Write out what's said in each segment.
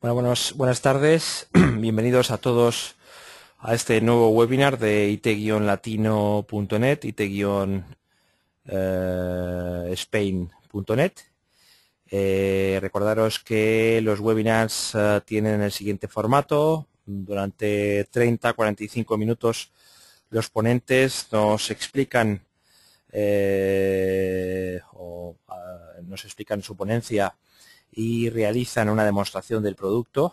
Bueno, buenas tardes. Bienvenidos a todos a este nuevo webinar de it-latino.net, it-spain.net. Recordaros que los webinars tienen el siguiente formato. Durante 30-45 minutos los ponentes nos explican nos explican su ponencia y realizan una demostración del producto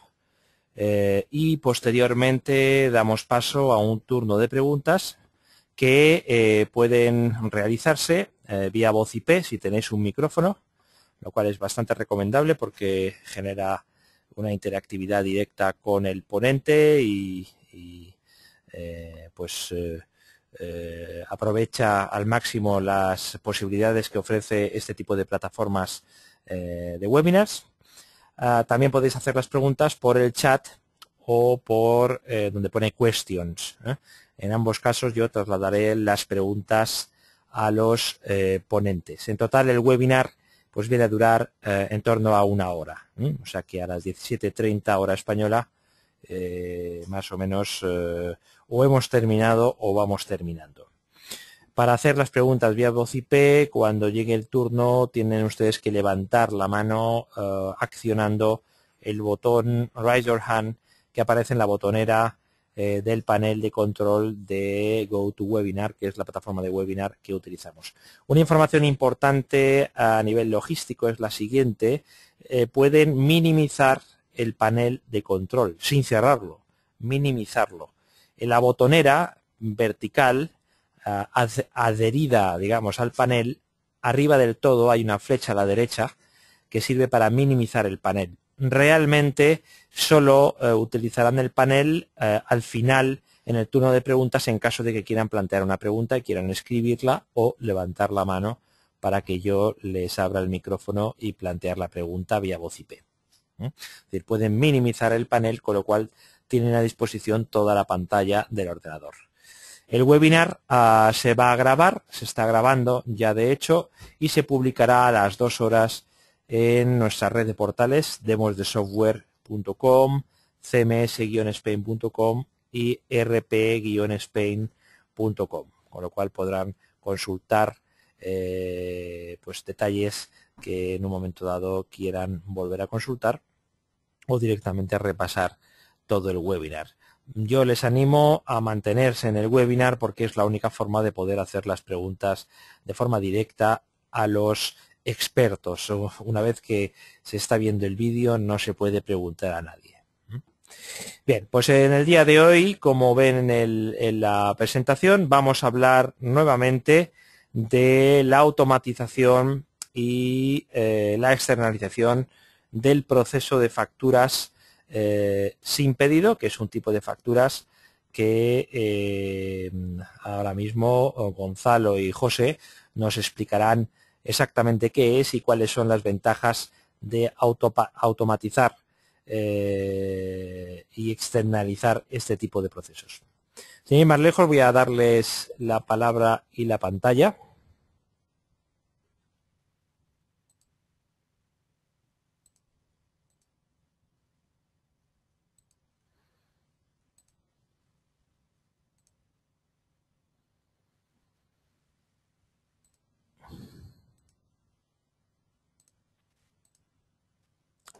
y posteriormente damos paso a un turno de preguntas que pueden realizarse vía voz IP si tenéis un micrófono, lo cual es bastante recomendable porque genera una interactividad directa con el ponente y aprovecha al máximo las posibilidades que ofrece este tipo de plataformas de webinars. También podéis hacer las preguntas por el chat o por donde pone questions. En ambos casos yo trasladaré las preguntas a los ponentes. En total el webinar pues viene a durar en torno a 1 hora. O sea que a las 17:30 hora española más o menos o hemos terminado o vamos terminando. Para hacer las preguntas vía voz IP, cuando llegue el turno tienen ustedes que levantar la mano accionando el botón Raise Your Hand que aparece en la botonera del panel de control de GoToWebinar, que es la plataforma de webinar que utilizamos. Una información importante a nivel logístico es la siguiente. Pueden minimizar el panel de control sin cerrarlo, minimizarlo. En la botonera vertical adherida, digamos, al panel, arriba del todo hay una flecha a la derecha que sirve para minimizar el panel. Realmente solo utilizarán el panel al final en el turno de preguntas en caso de que quieran plantear una pregunta y quieran escribirla o levantar la mano para que yo les abra el micrófono y plantear la pregunta vía voz IP. Es decir, pueden minimizar el panel, con lo cual tienen a disposición toda la pantalla del ordenador. El webinar se va a grabar, se está grabando ya de hecho, y se publicará a las 2 horas en nuestra red de portales demosdesoftware.com, cms-spain.com y rp-spain.com, con lo cual podrán consultar pues detalles que en un momento dado quieran volver a consultar o directamente a repasar todo el webinar. Yo les animo a mantenerse en el webinar porque es la única forma de poder hacer las preguntas de forma directa a los expertos. Una vez que se está viendo el vídeo no se puede preguntar a nadie. Bien, pues en el día de hoy, como ven en la presentación, vamos a hablar nuevamente de la automatización y la externalización del proceso de facturas sin pedido, que es un tipo de facturas que ahora mismo Gonzalo y José nos explicarán exactamente qué es y cuáles son las ventajas de automatizar y externalizar este tipo de procesos. Sin ir más lejos, voy a darles la palabra y la pantalla.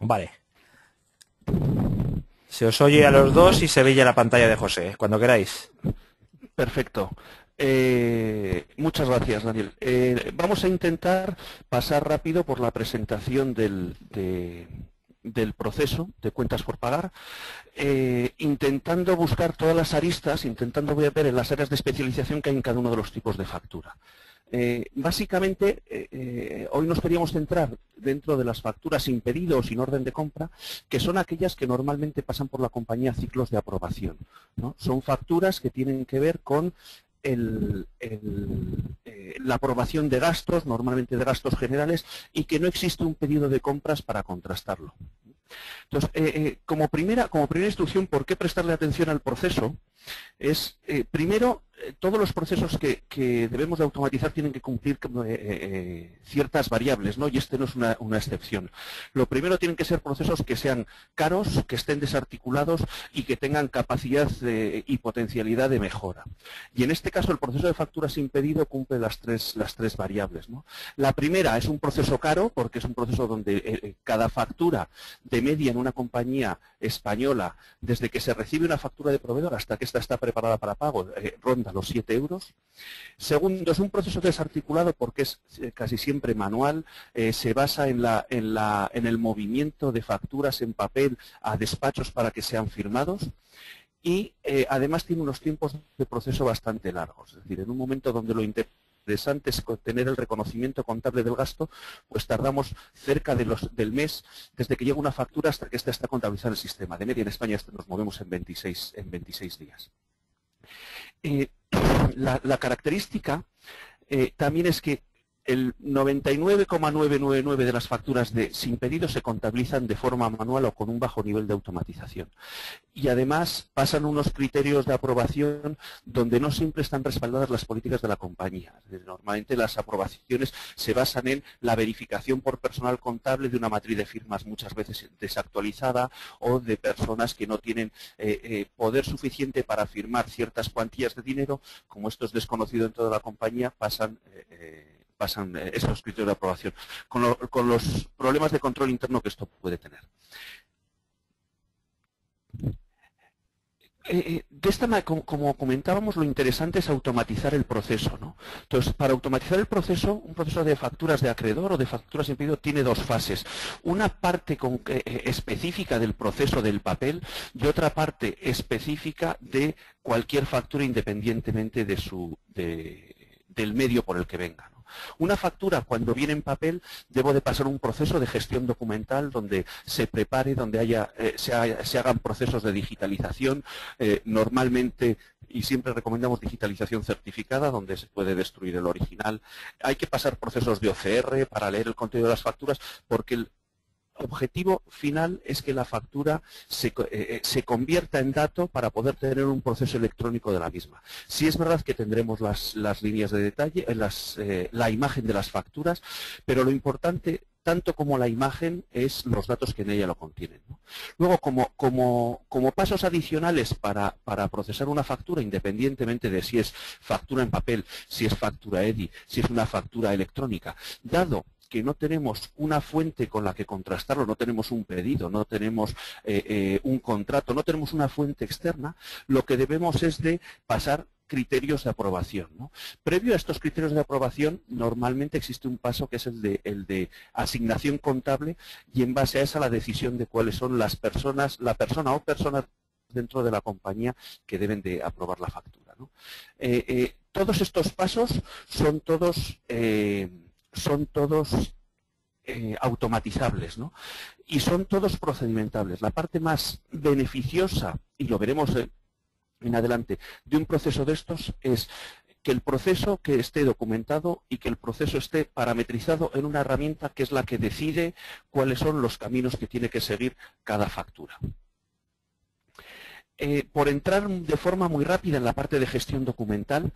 Vale. Se os oye a los dos y se ve ya la pantalla de José, cuando queráis. Perfecto. Muchas gracias, Daniel. Vamos a intentar pasar rápido por la presentación del proceso de cuentas por pagar, intentando buscar todas las aristas, intentando ver en las áreas de especialización que hay en cada uno de los tipos de factura. Básicamente, hoy nos queríamos centrar dentro de las facturas sin pedido o sin orden de compra, que son aquellas que normalmente pasan por la compañía ciclos de aprobación, ¿no? Son facturas que tienen que ver con la aprobación de gastos, normalmente de gastos generales, y que no existe un pedido de compras para contrastarlo. Entonces, como primera instrucción, ¿por qué prestarle atención al proceso? Es, primero, todos los procesos que debemos de automatizar tienen que cumplir ciertas variables, ¿no? Y este no es una excepción. Lo primero, tienen que ser procesos que sean caros, que estén desarticulados y que tengan capacidad y potencialidad de mejora. Y en este caso el proceso de factura sin pedido cumple las tres variables, ¿no? La primera es un proceso caro, porque es un proceso donde cada factura de media en una compañía española, desde que se recibe una factura de proveedor hasta que ésta está preparada para pago, ronda los 7 euros. Segundo, es un proceso desarticulado porque es casi siempre manual, se basa en el movimiento de facturas en papel a despachos para que sean firmados. Y además tiene unos tiempos de proceso bastante largos. Es decir, en un momento donde lo interesante es tener el reconocimiento contable del gasto, pues tardamos cerca del mes desde que llega una factura hasta que ésta está contabilizada en el sistema. De media en España nos movemos en 26 días. La característica también es que el 99,999 de las facturas sin pedido se contabilizan de forma manual o con un bajo nivel de automatización. Y además pasan unos criterios de aprobación donde no siempre están respaldadas las políticas de la compañía. Normalmente las aprobaciones se basan en la verificación por personal contable de una matriz de firmas muchas veces desactualizada o de personas que no tienen poder suficiente para firmar ciertas cuantías de dinero. Como esto es desconocido en toda la compañía, pasan estos criterios de aprobación, con los problemas de control interno que esto puede tener. Como comentábamos, lo interesante es automatizar el proceso, ¿no? Entonces, para automatizar el proceso, un proceso de facturas de acreedor o de facturas sin pedido tiene dos fases. Una parte específica del proceso del papel y otra parte específica de cualquier factura independientemente del medio por el que venga, ¿no? Una factura, cuando viene en papel, debo de pasar un proceso de gestión documental donde se prepare, donde se hagan procesos de digitalización, normalmente, y siempre recomendamos digitalización certificada, donde se puede destruir el original. Hay que pasar procesos de OCR para leer el contenido de las facturas, porque el objetivo final es que la factura se convierta en dato para poder tener un proceso electrónico de la misma. Sí es verdad que tendremos las líneas de detalle, la imagen de las facturas, pero lo importante, tanto como la imagen, es los datos que en ella lo contienen, ¿no? Luego, como pasos adicionales para procesar una factura, independientemente de si es factura en papel, si es factura EDI, si es una factura electrónica, dado que no tenemos una fuente con la que contrastarlo, no tenemos un pedido, no tenemos un contrato, no tenemos una fuente externa, lo que debemos es de pasar criterios de aprobación, ¿no? Previo a estos criterios de aprobación, normalmente existe un paso que es el de asignación contable, y en base a esa la decisión de cuáles son la persona o personas dentro de la compañía que deben de aprobar la factura, ¿no? Todos estos pasos son todos automatizables, ¿no? Y son todos procedimentables. La parte más beneficiosa, y lo veremos en adelante, de un proceso de estos es que el proceso que esté documentado y que el proceso esté parametrizado en una herramienta que es la que decide cuáles son los caminos que tiene que seguir cada factura. Por entrar de forma muy rápida en la parte de gestión documental,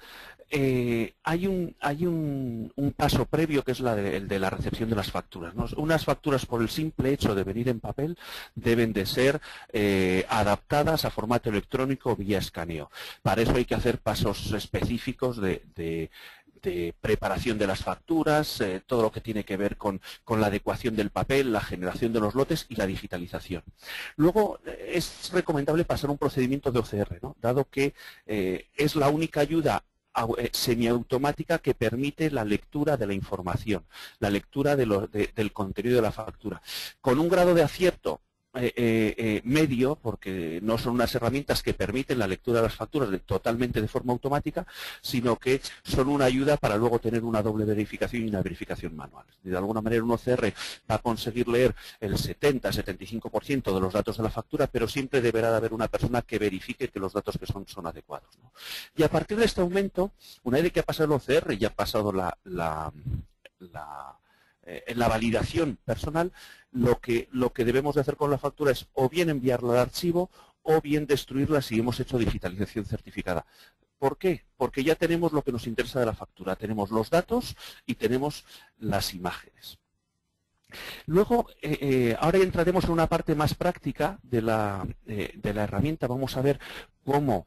hay un paso previo que es el de la recepción de las facturas, ¿no? Unas facturas, por el simple hecho de venir en papel, deben de ser adaptadas a formato electrónico vía escaneo. Para eso hay que hacer pasos específicos de preparación de las facturas, todo lo que tiene que ver con la adecuación del papel, la generación de los lotes y la digitalización. Luego es recomendable pasar un procedimiento de OCR, ¿no? Dado que es la única ayuda semiautomática que permite la lectura de la información, la lectura del contenido de la factura. Con un grado de acierto medio, porque no son unas herramientas que permiten la lectura de las facturas totalmente de forma automática, sino que son una ayuda para luego tener una doble verificación y una verificación manual. De alguna manera un OCR va a conseguir leer el 70-75% de los datos de la factura, pero siempre deberá de haber una persona que verifique que los datos que son adecuados, ¿no? Y a partir de este aumento, una vez que ha pasado el OCR y ha pasado en la validación personal, lo que debemos de hacer con la factura es o bien enviarla al archivo o bien destruirla si hemos hecho digitalización certificada. ¿Por qué? Porque ya tenemos lo que nos interesa de la factura. Tenemos los datos y tenemos las imágenes. Luego, ahora entraremos en una parte más práctica de la herramienta. Vamos a ver cómo,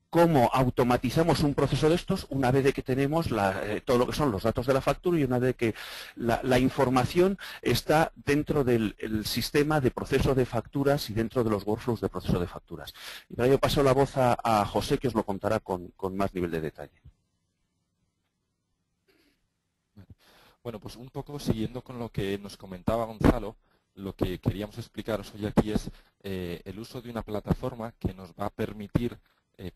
cómo automatizamos un proceso de estos una vez de que tenemos todo lo que son los datos de la factura y una vez que la información está dentro del sistema de proceso de facturas y dentro de los workflows de proceso de facturas. Y para ello paso la voz a José, que os lo contará con más nivel de detalle. Bueno, pues un poco siguiendo con lo que nos comentaba Gonzalo, lo que queríamos explicaros hoy aquí es el uso de una plataforma que nos va a permitir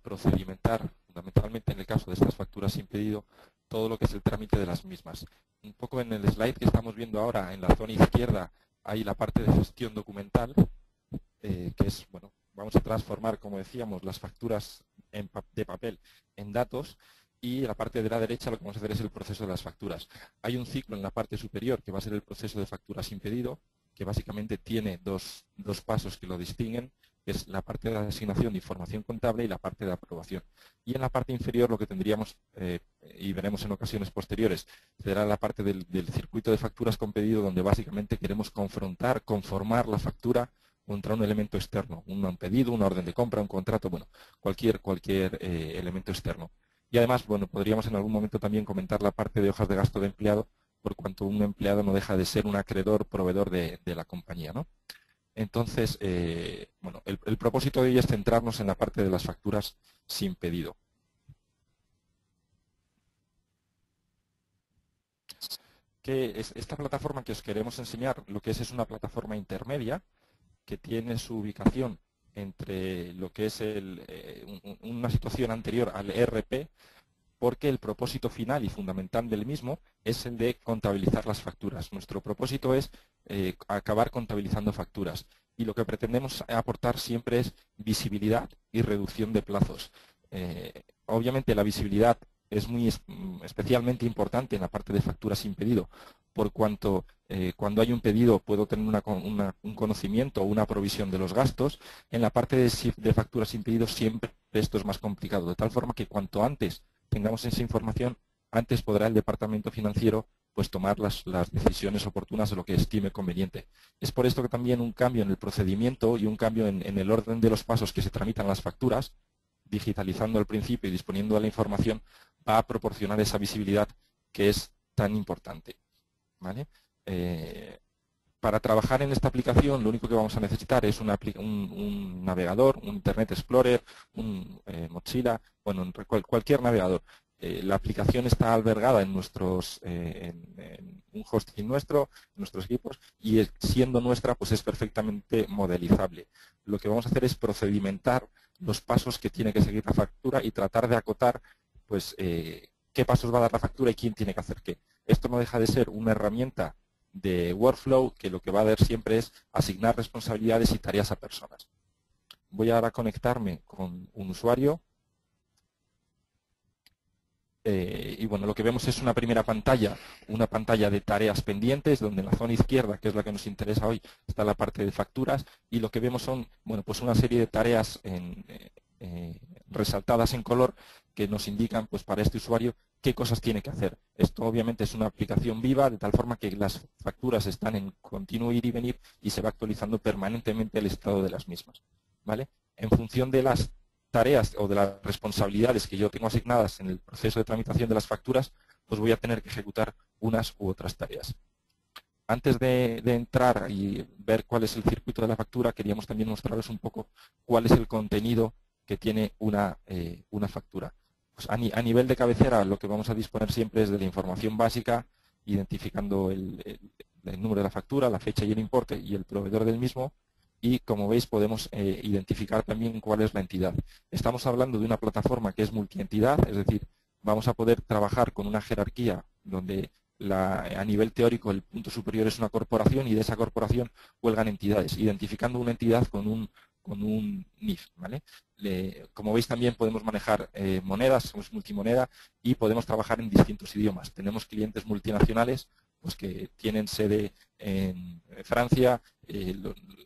procedimentar, fundamentalmente en el caso de estas facturas sin pedido, todo lo que es el trámite de las mismas. Un poco en el slide que estamos viendo ahora, en la zona izquierda, hay la parte de gestión documental, que es, bueno, vamos a transformar, como decíamos, las facturas de papel en datos. Y en la parte de la derecha lo que vamos a hacer es el proceso de las facturas. Hay un ciclo en la parte superior que va a ser el proceso de facturas sin pedido, que básicamente tiene dos pasos que lo distinguen, que es la parte de la asignación de información contable y la parte de aprobación. Y en la parte inferior lo que tendríamos, y veremos en ocasiones posteriores, será la parte del circuito de facturas con pedido, donde básicamente queremos conformar la factura contra un elemento externo, un pedido, una orden de compra, un contrato, bueno, cualquier elemento externo. Y además, bueno, podríamos en algún momento también comentar la parte de hojas de gasto de empleado, por cuanto un empleado no deja de ser un acreedor, proveedor de la compañía, ¿no? Entonces, bueno, el propósito de hoy es centrarnos en la parte de las facturas sin pedido. Esta plataforma que os queremos enseñar, lo que es una plataforma intermedia que tiene su ubicación entre lo que es una situación anterior al ERP, porque el propósito final y fundamental del mismo es el de contabilizar las facturas. Nuestro propósito es acabar contabilizando facturas y lo que pretendemos aportar siempre es visibilidad y reducción de plazos. Obviamente la visibilidad es especialmente importante en la parte de facturas sin pedido, por cuanto cuando hay un pedido puedo tener un conocimiento o una provisión de los gastos. En la parte de facturas sin pedido siempre esto es más complicado, de tal forma que cuanto antes tengamos esa información, antes podrá el departamento financiero pues tomar las decisiones oportunas de lo que estime conveniente. Es por esto que también un cambio en el procedimiento y un cambio en el orden de los pasos que se tramitan las facturas, digitalizando al principio y disponiendo de la información, va a proporcionar esa visibilidad que es tan importante, ¿vale? Para trabajar en esta aplicación lo único que vamos a necesitar es un navegador, un Internet Explorer, un Mozilla, bueno, cualquier navegador. La aplicación está albergada en un hosting nuestro, en nuestros equipos, y siendo nuestra, pues es perfectamente modelizable. Lo que vamos a hacer es procedimentar los pasos que tiene que seguir la factura y tratar de acotar, pues, qué pasos va a dar la factura y quién tiene que hacer qué. Esto no deja de ser una herramienta de workflow que lo que va a dar siempre es asignar responsabilidades y tareas a personas. Voy ahora a conectarme con un usuario y bueno, lo que vemos es una primera pantalla, una pantalla de tareas pendientes, donde en la zona izquierda, que es la que nos interesa hoy, está la parte de facturas, y lo que vemos son, bueno, pues una serie de tareas resaltadas en color que nos indican, pues para este usuario, qué cosas tiene que hacer. Esto obviamente es una aplicación viva, de tal forma que las facturas están en continuo ir y venir y se va actualizando permanentemente el estado de las mismas, ¿vale? En función de las tareas o de las responsabilidades que yo tengo asignadas en el proceso de tramitación de las facturas, pues voy a tener que ejecutar unas u otras tareas. Antes de entrar y ver cuál es el circuito de la factura, queríamos también mostrarles un poco cuál es el contenido que tiene una factura. Pues a nivel de cabecera, lo que vamos a disponer siempre es de la información básica, identificando el número de la factura, la fecha y el importe y el proveedor del mismo. Y como veis podemos identificar también cuál es la entidad. Estamos hablando de una plataforma que es multientidad, es decir, vamos a poder trabajar con una jerarquía donde a nivel teórico el punto superior es una corporación y de esa corporación cuelgan entidades, identificando una entidad con un NIF, ¿vale? Como veis también podemos manejar monedas, somos multimoneda y podemos trabajar en distintos idiomas. Tenemos clientes multinacionales pues que tienen sede en Francia,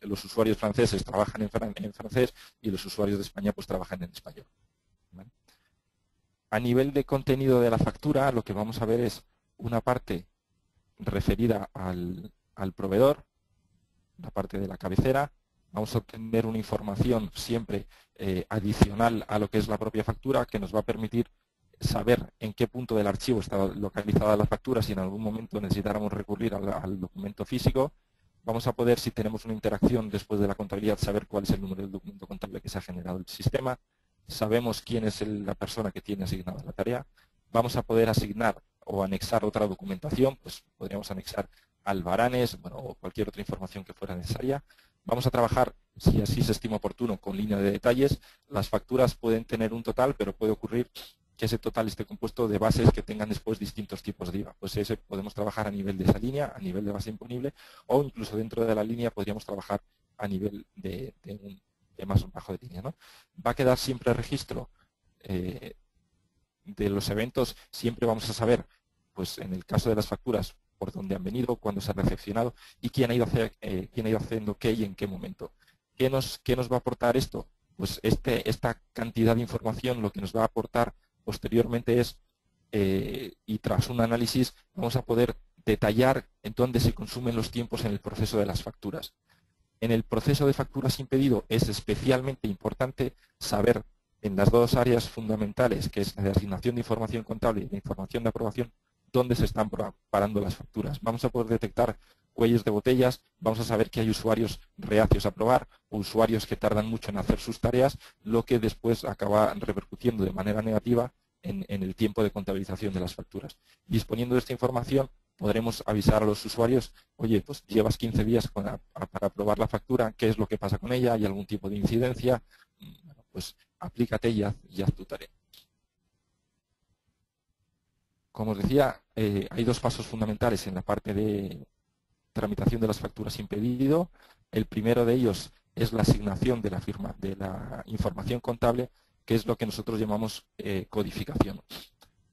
los usuarios franceses trabajan en francés y los usuarios de España pues trabajan en español. ¿Vale? A nivel de contenido de la factura, lo que vamos a ver es una parte referida al proveedor, la parte de la cabecera. Vamos a obtener una información siempre adicional a lo que es la propia factura, que nos va a permitir saber en qué punto del archivo está localizada la factura, si en algún momento necesitáramos recurrir al documento físico. Vamos a poder, si tenemos una interacción después de la contabilidad, saber cuál es el número del documento contable que se ha generado el sistema. Sabemos quién es la persona que tiene asignada la tarea. Vamos a poder asignar o anexar otra documentación, pues podríamos anexar albaranes, bueno, o cualquier otra información que fuera necesaria. Vamos a trabajar, si así se estima oportuno, con línea de detalles. Las facturas pueden tener un total, pero puede ocurrir que ese total esté compuesto de bases que tengan después distintos tipos de IVA. Pues ese podemos trabajar a nivel de esa línea, a nivel de base imponible, o incluso dentro de la línea podríamos trabajar a nivel de más bajo de línea, ¿no? Va a quedar siempre registro de los eventos. Siempre vamos a saber, pues en el caso de las facturas, por dónde han venido, cuándo se han recepcionado y quién ha ido haciendo qué y en qué momento. ¿Qué nos va a aportar esto? Pues esta cantidad de información lo que nos va a aportar posteriormente es, y tras un análisis, vamos a poder detallar en dónde se consumen los tiempos en el proceso de las facturas. En el proceso de factura sin pedido es especialmente importante saber en las dos áreas fundamentales, que es la de asignación de información contable y la información de aprobación, dónde se están parando las facturas. Vamos a poder detectar cuellos de botellas, vamos a saber que hay usuarios reacios a aprobar o usuarios que tardan mucho en hacer sus tareas, lo que después acaba repercutiendo de manera negativa en el tiempo de contabilización de las facturas. Disponiendo de esta información, podremos avisar a los usuarios, oye, pues llevas 15 días para aprobar la factura, ¿qué es lo que pasa con ella? ¿Hay algún tipo de incidencia? Bueno, pues aplícate y haz tu tarea. Como os decía, hay dos pasos fundamentales en la parte de tramitación de las facturas sin pedido. El primero de ellos es la asignación de la información contable, que es lo que nosotros llamamos codificación.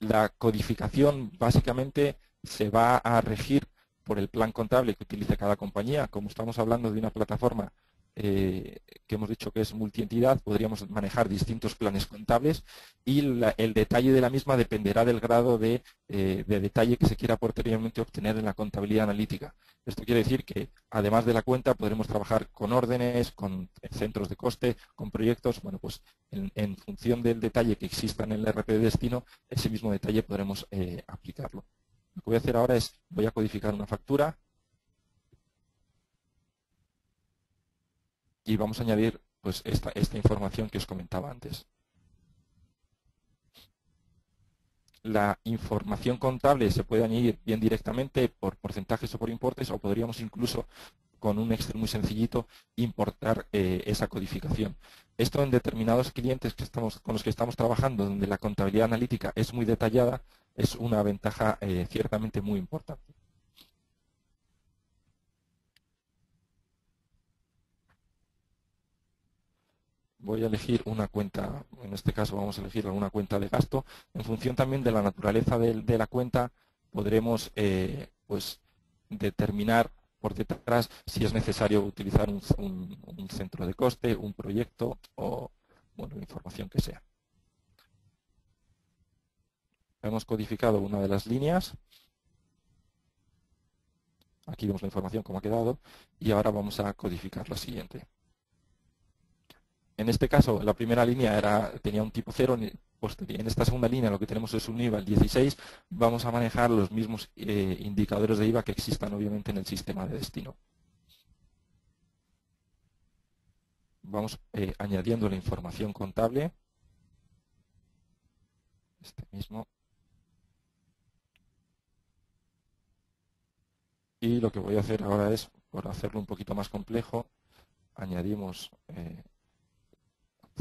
La codificación básicamente se va a regir por el plan contable que utilice cada compañía. Como estamos hablando de una plataforma que hemos dicho que es multientidad, podríamos manejar distintos planes contables y el detalle de la misma dependerá del grado de detalle que se quiera posteriormente obtener en la contabilidad analítica. Esto quiere decir que además de la cuenta podremos trabajar con órdenes, con centros de coste, con proyectos. Bueno, pues en función del detalle que exista en el RP de destino, ese mismo detalle podremos aplicarlo. Lo que voy a hacer ahora es, voy a codificar una factura y vamos a añadir pues esta información que os comentaba antes. La información contable se puede añadir bien directamente por porcentajes o por importes, o podríamos incluso con un Excel muy sencillito importar esa codificación. Esto en determinados clientes con los que estamos trabajando, donde la contabilidad analítica es muy detallada, es una ventaja ciertamente muy importante. Voy a elegir una cuenta, en este caso vamos a elegir alguna cuenta de gasto. En función también de la naturaleza de la cuenta, podremos pues determinar por detrás si es necesario utilizar un centro de coste, un proyecto o bueno, la información que sea. Hemos codificado una de las líneas. Aquí vemos la información como ha quedado y ahora vamos a codificar la siguiente. En este caso, la primera línea tenía un tipo 0, pues en esta segunda línea lo que tenemos es un IVA al 16, vamos a manejar los mismos indicadores de IVA que existan obviamente en el sistema de destino. Vamos añadiendo la información contable, este mismo, y lo que voy a hacer ahora es, por hacerlo un poquito más complejo, añadimos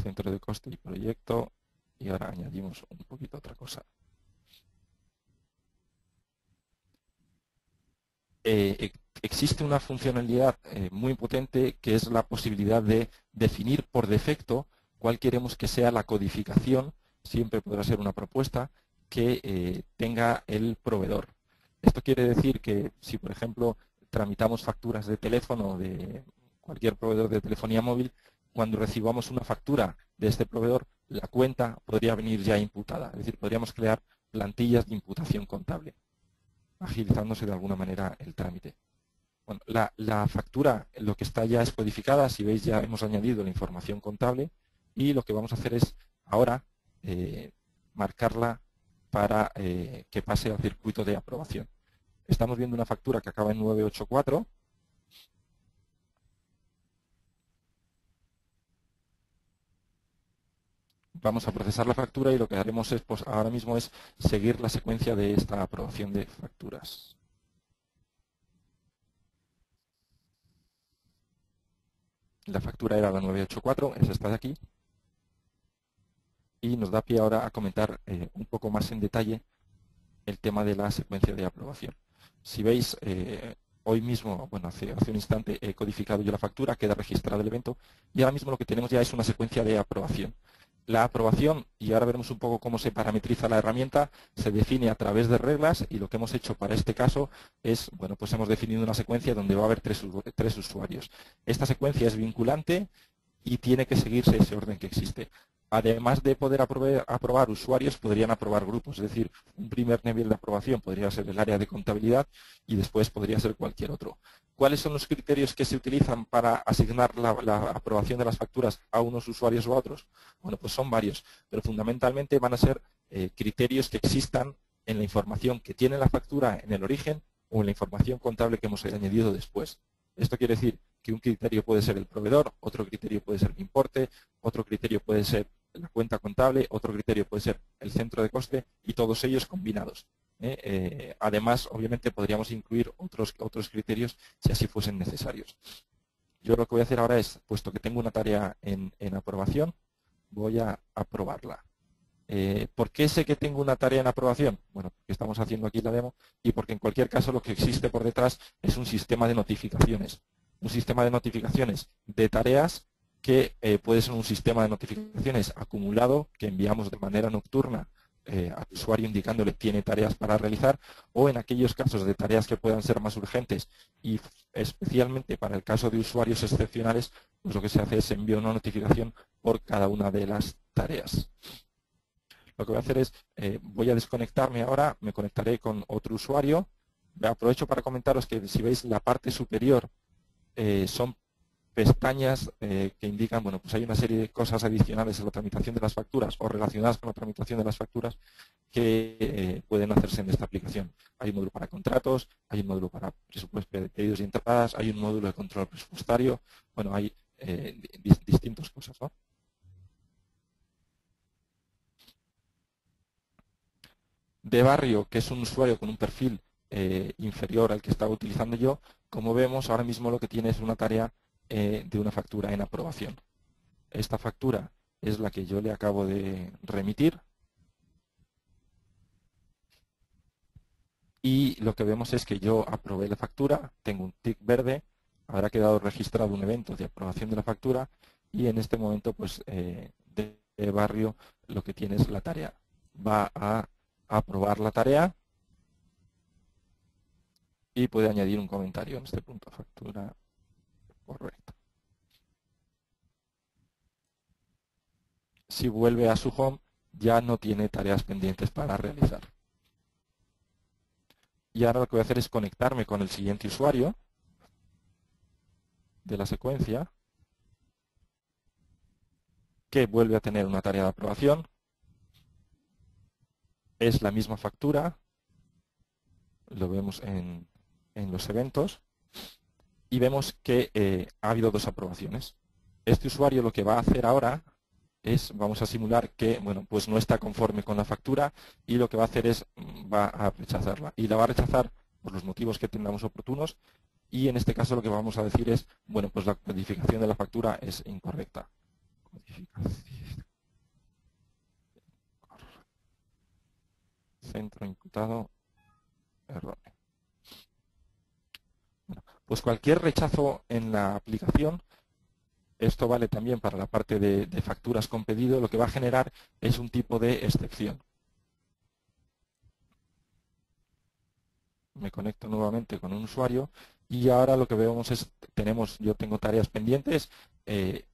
centro de coste y proyecto y ahora añadimos un poquito otra cosa. Existe una funcionalidad muy potente que es la posibilidad de definir por defecto cuál queremos que sea la codificación, siempre podrá ser una propuesta, que tenga el proveedor. Esto quiere decir que si, por ejemplo, tramitamos facturas de teléfono o de cualquier proveedor de telefonía móvil, cuando recibamos una factura de este proveedor, la cuenta podría venir ya imputada. Es decir, podríamos crear plantillas de imputación contable, agilizándose de alguna manera el trámite. Bueno, la factura, lo que está ya es codificada, si veis ya hemos añadido la información contable y lo que vamos a hacer es ahora marcarla para que pase al circuito de aprobación. Estamos viendo una factura que acaba en 984. Vamos a procesar la factura y lo que haremos es, pues, ahora mismo es seguir la secuencia de esta aprobación de facturas. La factura era la 984, es esta de aquí. Y nos da pie ahora a comentar un poco más en detalle el tema de la secuencia de aprobación. Si veis, hoy mismo, bueno, hace un instante he codificado yo la factura, queda registrado el evento y ahora mismo lo que tenemos ya es una secuencia de aprobación. La aprobación, y ahora veremos un poco cómo se parametriza la herramienta, se define a través de reglas y lo que hemos hecho para este caso es, bueno, pues hemos definido una secuencia donde va a haber tres usuarios. Esta secuencia es vinculante y tiene que seguirse ese orden que existe. Además de poder aprobar usuarios, podrían aprobar grupos, es decir, un primer nivel de aprobación podría ser el área de contabilidad y después podría ser cualquier otro. ¿Cuáles son los criterios que se utilizan para asignar la aprobación de las facturas a unos usuarios o a otros? Bueno, pues son varios, pero fundamentalmente van a ser criterios que existan en la información que tiene la factura en el origen o en la información contable que hemos añadido después. Esto quiere decir que un criterio puede ser el proveedor, otro criterio puede ser el importe, otro criterio puede ser la cuenta contable, otro criterio puede ser el centro de coste y todos ellos combinados. Además, obviamente, podríamos incluir otros criterios si así fuesen necesarios. Yo lo que voy a hacer ahora es, puesto que tengo una tarea en aprobación, voy a aprobarla. ¿Por qué sé que tengo una tarea en aprobación? Bueno, porque estamos haciendo aquí la demo y porque en cualquier caso lo que existe por detrás es un sistema de notificaciones. Un sistema de notificaciones de tareas que puede ser un sistema de notificaciones acumulado que enviamos de manera nocturna al usuario indicándole tiene tareas para realizar, o en aquellos casos de tareas que puedan ser más urgentes y especialmente para el caso de usuarios excepcionales, pues lo que se hace es enviar una notificación por cada una de las tareas. Lo que voy a hacer es, voy a desconectarme ahora, me conectaré con otro usuario. Aprovecho para comentaros que si veis la parte superior son pestañas que indican, bueno, pues hay una serie de cosas adicionales en la tramitación de las facturas o relacionadas con la tramitación de las facturas que pueden hacerse en esta aplicación. Hay un módulo para contratos, hay un módulo para presupuesto de pedidos y entradas, hay un módulo de control presupuestario, bueno, hay distintas cosas, ¿no? De Barrio, que es un usuario con un perfil inferior al que estaba utilizando yo, como vemos, ahora mismo lo que tiene es una tarea de una factura en aprobación. Esta factura es la que yo le acabo de remitir y lo que vemos es que yo aprobé la factura, tengo un tick verde, habrá quedado registrado un evento de aprobación de la factura y en este momento pues de Barrio lo que tiene es la tarea. Va a aprobar la tarea y puede añadir un comentario en este punto, factura correcta. Si vuelve a su home, ya no tiene tareas pendientes para realizar. Y ahora lo que voy a hacer es conectarme con el siguiente usuario de la secuencia, que vuelve a tener una tarea de aprobación. Es la misma factura, lo vemos en los eventos, y vemos que ha habido dos aprobaciones. Este usuario lo que va a hacer ahora es, vamos a simular que, bueno, pues no está conforme con la factura y lo que va a hacer es, va a rechazarla. Y la va a rechazar por los motivos que tengamos oportunos y en este caso lo que vamos a decir es, bueno, pues la codificación de la factura es incorrecta. Centro imputado, erróneo. Bueno, pues cualquier rechazo en la aplicación, esto vale también para la parte de facturas con pedido, lo que va a generar es un tipo de excepción. Me conecto nuevamente con un usuario y ahora lo que vemos es, yo tengo tareas pendientes,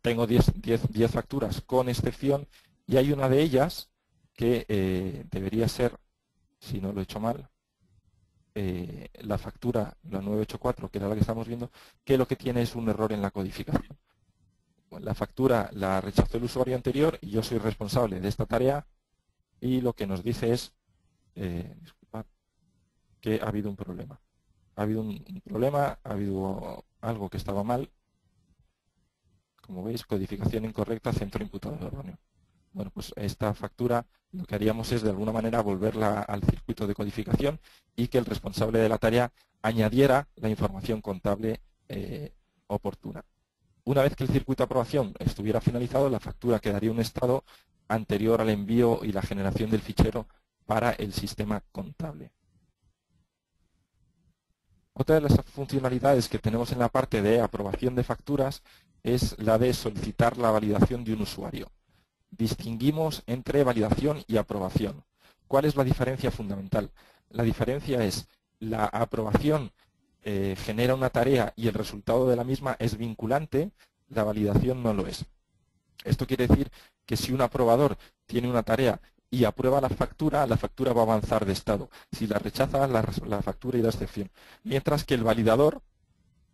tengo 10 facturas con excepción, y hay una de ellas que debería ser, si no lo he hecho mal, la factura, la 984, que era la que estamos viendo, que lo que tiene es un error en la codificación. La factura la rechazó el usuario anterior y yo soy responsable de esta tarea, y lo que nos dice es, disculpad, que ha habido un problema. Ha habido un problema, ha habido algo que estaba mal. Como veis, codificación incorrecta, centro imputado erróneo. Bueno, pues esta factura lo que haríamos es de alguna manera volverla al circuito de codificación y que el responsable de la tarea añadiera la información contable oportuna. Una vez que el circuito de aprobación estuviera finalizado, la factura quedaría en un estado anterior al envío y la generación del fichero para el sistema contable. Otra de las funcionalidades que tenemos en la parte de aprobación de facturas es la de solicitar la validación de un usuario. Distinguimos entre validación y aprobación. ¿Cuál es la diferencia fundamental? La diferencia es la aprobación genera una tarea y el resultado de la misma es vinculante, la validación no lo es. Esto quiere decir que si un aprobador tiene una tarea y aprueba la factura va a avanzar de estado. Si la rechaza, la factura irá a excepción. Mientras que el validador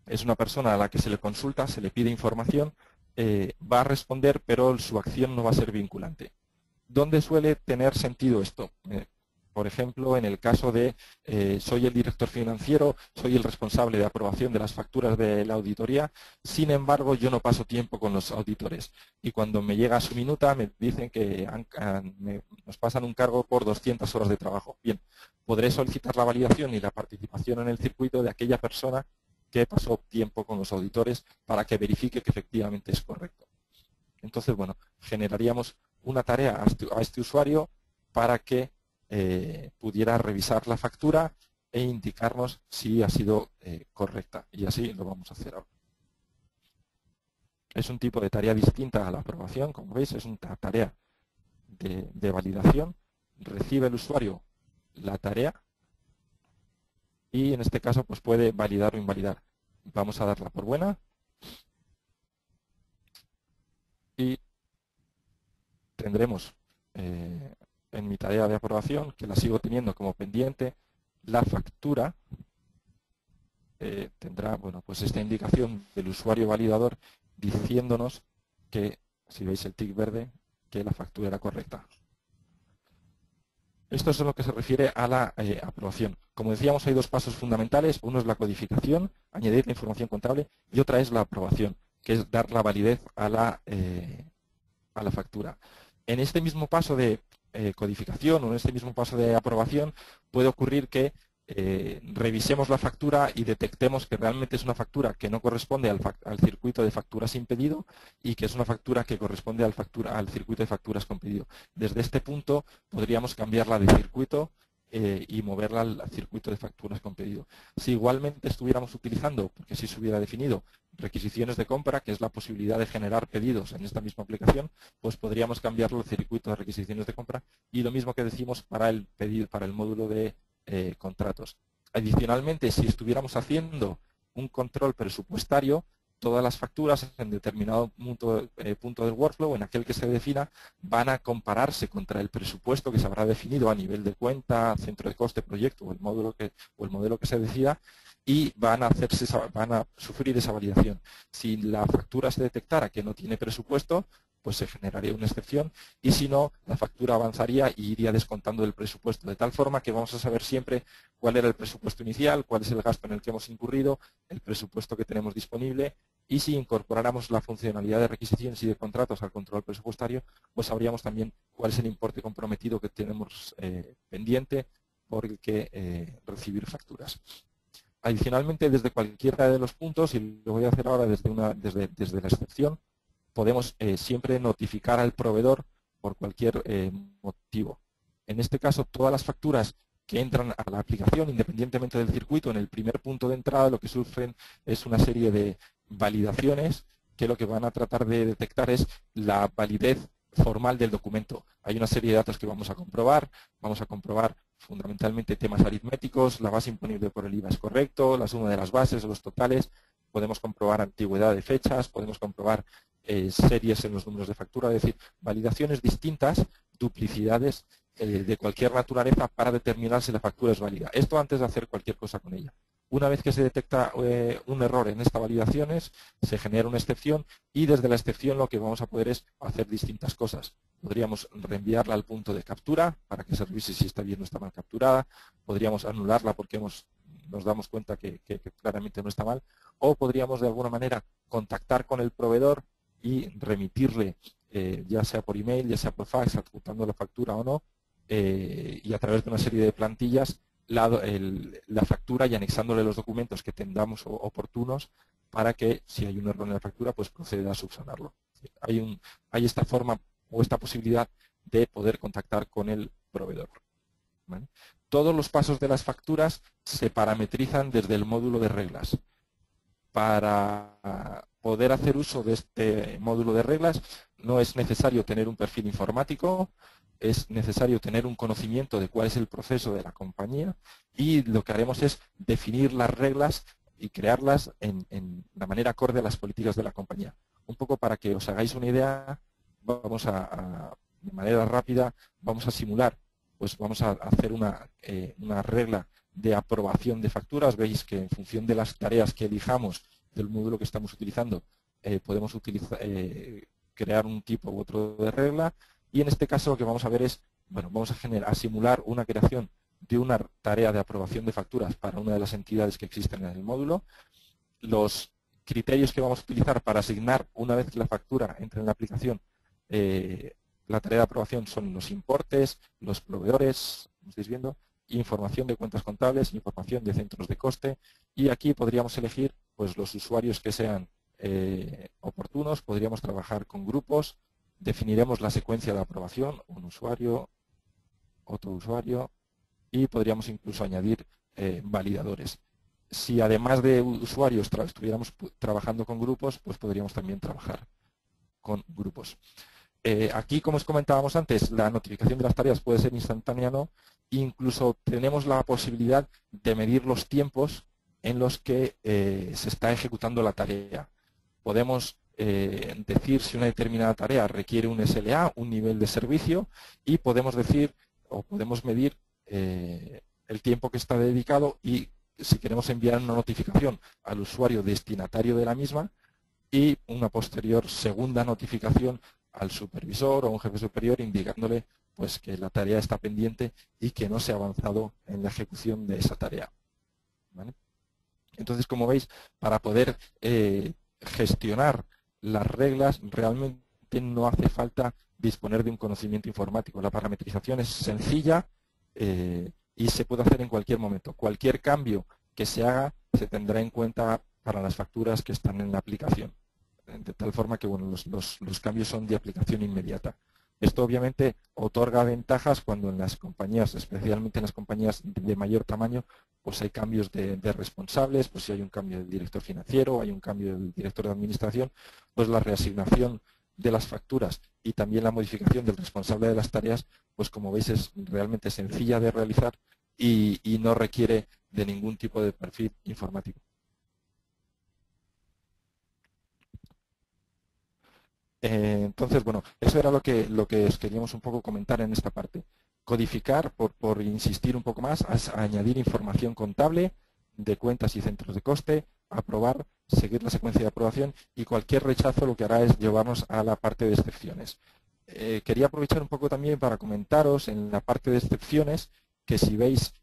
es una persona a la que se le consulta, se le pide información, va a responder, pero su acción no va a ser vinculante. ¿Dónde suele tener sentido esto? Por ejemplo, en el caso de soy el director financiero, soy el responsable de aprobación de las facturas de la auditoría, sin embargo yo no paso tiempo con los auditores y cuando me llega su minuta me dicen que nos pasan un cargo por 200 horas de trabajo. Bien, podré solicitar la validación y la participación en el circuito de aquella persona que pasó tiempo con los auditores para que verifique que efectivamente es correcto. Entonces, bueno, generaríamos una tarea a este usuario para que pudiera revisar la factura e indicarnos si ha sido correcta. Y así lo vamos a hacer ahora. Es un tipo de tarea distinta a la aprobación, como veis, es una tarea de validación. Recibe el usuario la tarea y en este caso pues puede validar o invalidar. Vamos a darla por buena y tendremos en mi tarea de aprobación, que la sigo teniendo como pendiente, la factura tendrá pues esta indicación del usuario validador diciéndonos que, si veis el tic verde, que la factura era correcta. Esto es lo que se refiere a la aprobación. Como decíamos, hay dos pasos fundamentales. Uno es la codificación, añadir la información contable, y otra es la aprobación, que es dar la validez a la factura. En este mismo paso de codificación o en este mismo paso de aprobación puede ocurrir que revisemos la factura y detectemos que realmente es una factura que no corresponde al circuito de facturas sin pedido y que es una factura que corresponde al circuito de facturas con pedido. Desde este punto podríamos cambiarla de circuito y moverla al circuito de facturas con pedido. Si igualmente estuviéramos utilizando, porque si se hubiera definido, requisiciones de compra, que es la posibilidad de generar pedidos en esta misma aplicación, pues podríamos cambiarlo al circuito de requisiciones de compra y lo mismo que decimos para el pedido, para el módulo de contratos. Adicionalmente, si estuviéramos haciendo un control presupuestario, todas las facturas en determinado punto del workflow, en aquel que se defina, van a compararse contra el presupuesto que se habrá definido a nivel de cuenta, centro de coste, proyecto o el modelo que se decida, y van a sufrir esa validación. Si la factura se detectara que no tiene presupuesto, pues se generaría una excepción, y si no, la factura avanzaría y iría descontando el presupuesto, de tal forma que vamos a saber siempre cuál era el presupuesto inicial, cuál es el gasto en el que hemos incurrido, el presupuesto que tenemos disponible, y si incorporáramos la funcionalidad de requisiciones y de contratos al control presupuestario, pues sabríamos también cuál es el importe comprometido que tenemos pendiente por el que recibir facturas. Adicionalmente, desde cualquiera de los puntos, y lo voy a hacer ahora desde la excepción, podemos siempre notificar al proveedor por cualquier motivo. En este caso, todas las facturas que entran a la aplicación, independientemente del circuito, en el primer punto de entrada lo que sufren es una serie de validaciones que lo que van a tratar de detectar es la validez formal del documento. Hay una serie de datos que vamos a comprobar fundamentalmente temas aritméticos, la base imponible por el IVA es correcto, la suma de las bases o los totales, podemos comprobar antigüedad de fechas, podemos comprobar series en los números de factura, es decir, validaciones distintas, duplicidades de cualquier naturaleza para determinar si la factura es válida. Esto antes de hacer cualquier cosa con ella. Una vez que se detecta un error en estas validaciones, se genera una excepción y desde la excepción lo que vamos a poder es hacer distintas cosas. Podríamos reenviarla al punto de captura para que se revise si está bien o está mal capturada. Podríamos anularla porque nos damos cuenta que claramente no está mal. O podríamos de alguna manera contactar con el proveedor y remitirle, ya sea por email, ya sea por fax, adjuntando la factura o no, y a través de una serie de plantillas la factura y anexándole los documentos que tengamos oportunos para que, si hay un error en la factura, pues proceda a subsanarlo. Hay esta forma o esta posibilidad de poder contactar con el proveedor. ¿Vale? Todos los pasos de las facturas se parametrizan desde el módulo de reglas. Para poder hacer uso de este módulo de reglas no es necesario tener un perfil informático, es necesario tener un conocimiento de cuál es el proceso de la compañía y lo que haremos es definir las reglas y crearlas en la manera acorde a las políticas de la compañía. Un poco para que os hagáis una idea, vamos de manera rápida, vamos a simular, pues vamos a hacer una regla de aprobación de facturas. Veis que en función de las tareas que elijamos del módulo que estamos utilizando, podemos crear un tipo u otro de regla. Y en este caso lo que vamos a ver es, bueno, vamos a simular una creación de una tarea de aprobación de facturas para una de las entidades que existen en el módulo. Los criterios que vamos a utilizar para asignar, una vez que la factura entre en la aplicación, la tarea de aprobación son los importes, los proveedores, como estáis viendo, información de cuentas contables, información de centros de coste, y aquí podríamos elegir pues los usuarios que sean oportunos, podríamos trabajar con grupos. Definiremos la secuencia de aprobación, un usuario, otro usuario, y podríamos incluso añadir validadores. Si además de usuarios estuviéramos trabajando con grupos, pues podríamos también trabajar con grupos. Aquí, como os comentábamos antes, la notificación de las tareas puede ser instantánea o no. Incluso tenemos la posibilidad de medir los tiempos en los que se está ejecutando la tarea. Podemos decir si una determinada tarea requiere un SLA, un nivel de servicio, y podemos decir o podemos medir el tiempo que está dedicado y si queremos enviar una notificación al usuario destinatario de la misma y una posterior segunda notificación al supervisor o un jefe superior indicándole pues que la tarea está pendiente y que no se ha avanzado en la ejecución de esa tarea. ¿Vale? Entonces, como veis, para poder gestionar las reglas realmente no hace falta disponer de un conocimiento informático. La parametrización es sencilla y se puede hacer en cualquier momento. Cualquier cambio que se haga se tendrá en cuenta para las facturas que están en la aplicación. De tal forma que bueno, los cambios son de aplicación inmediata. Esto obviamente otorga ventajas cuando en las compañías, especialmente en las compañías de mayor tamaño, pues hay cambios de responsables, pues si hay un cambio del director financiero, hay un cambio del director de administración, pues la reasignación de las facturas y también la modificación del responsable de las tareas, pues como veis es realmente sencilla de realizar y no requiere de ningún tipo de perfil informático. Entonces, bueno, eso era lo que os queríamos un poco comentar en esta parte. Codificar, por insistir un poco más, a añadir información contable de cuentas y centros de coste, aprobar, seguir la secuencia de aprobación y cualquier rechazo lo que hará es llevarnos a la parte de excepciones. Quería aprovechar un poco también para comentaros en la parte de excepciones que si veis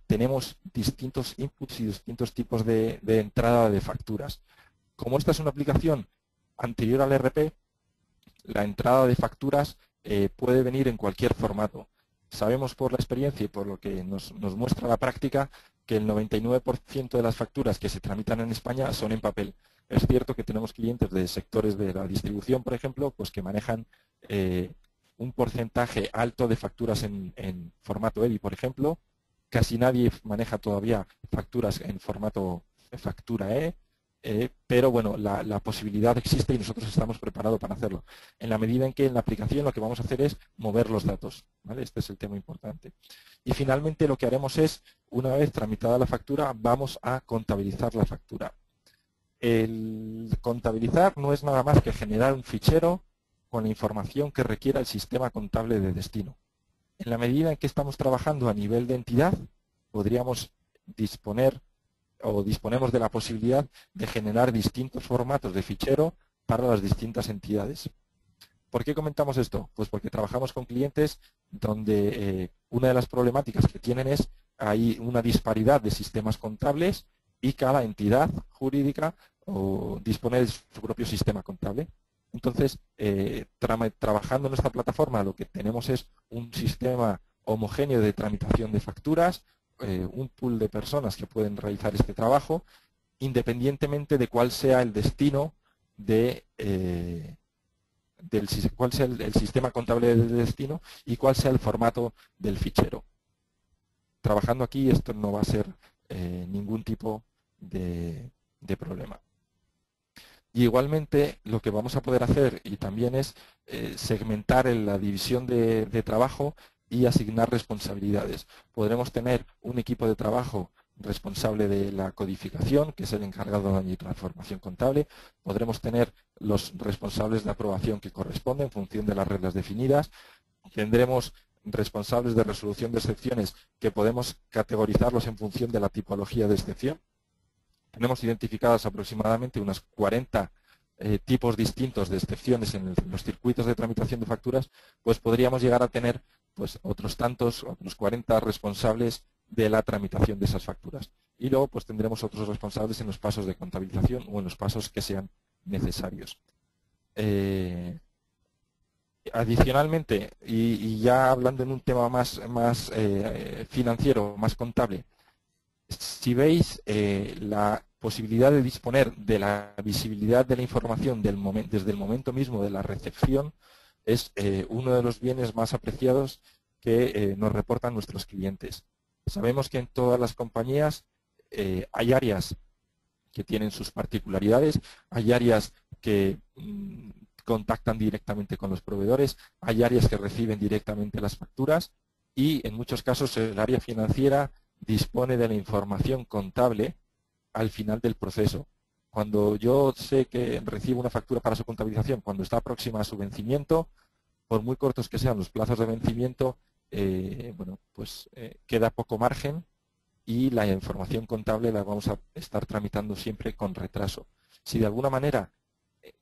tenemos distintos inputs y distintos tipos de entrada de facturas. Como esta es una aplicación anterior al ERP, la entrada de facturas puede venir en cualquier formato. Sabemos por la experiencia y por lo que nos muestra la práctica que el 99% de las facturas que se tramitan en España son en papel. Es cierto que tenemos clientes de sectores de la distribución, por ejemplo, pues que manejan un porcentaje alto de facturas en formato EDI, por ejemplo. Casi nadie maneja todavía facturas en formato factura E. pero bueno, la posibilidad existe y nosotros estamos preparados para hacerlo. En la medida en que en la aplicación lo que vamos a hacer es mover los datos, ¿vale? Este es el tema importante. Y finalmente lo que haremos es, una vez tramitada la factura, vamos a contabilizar la factura. El contabilizar no es nada más que generar un fichero con la información que requiera el sistema contable de destino. En la medida en que estamos trabajando a nivel de entidad, podríamos disponer o disponemos de la posibilidad de generar distintos formatos de fichero para las distintas entidades. ¿Por qué comentamos esto? Pues porque trabajamos con clientes donde una de las problemáticas que tienen es hay una disparidad de sistemas contables y cada entidad jurídica dispone de su propio sistema contable. Entonces, trabajando en esta plataforma, lo que tenemos es un sistema homogéneo de tramitación de facturas, un pool de personas que pueden realizar este trabajo, independientemente de cuál sea el destino cuál sea el sistema contable de destino y cuál sea el formato del fichero. Trabajando aquí, esto no va a ser ningún tipo de problema. Y igualmente lo que vamos a poder hacer y también es segmentar en la división de trabajo y asignar responsabilidades. Podremos tener un equipo de trabajo responsable de la codificación, que es el encargado de la transformación contable. Podremos tener los responsables de aprobación que corresponden en función de las reglas definidas. Tendremos responsables de resolución de excepciones que podemos categorizarlos en función de la tipología de excepción. Tenemos identificadas aproximadamente unas 40 tipos distintos de excepciones en los circuitos de tramitación de facturas, pues podríamos llegar a tener pues otros 40 responsables de la tramitación de esas facturas. Y luego pues tendremos otros responsables en los pasos de contabilización o en los pasos que sean necesarios. Adicionalmente, y ya hablando en un tema más financiero, más contable, si veis la posibilidad de disponer de la visibilidad de la información desde el momento mismo de la recepción es uno de los bienes más apreciados que nos reportan nuestros clientes. Sabemos que en todas las compañías hay áreas que tienen sus particularidades, hay áreas que contactan directamente con los proveedores, hay áreas que reciben directamente las facturas y en muchos casos el área financiera dispone de la información contable al final del proceso. Cuando yo sé que recibo una factura para su contabilización, cuando está próxima a su vencimiento, por muy cortos que sean los plazos de vencimiento, queda poco margen y la información contable la vamos a estar tramitando siempre con retraso. Si de alguna manera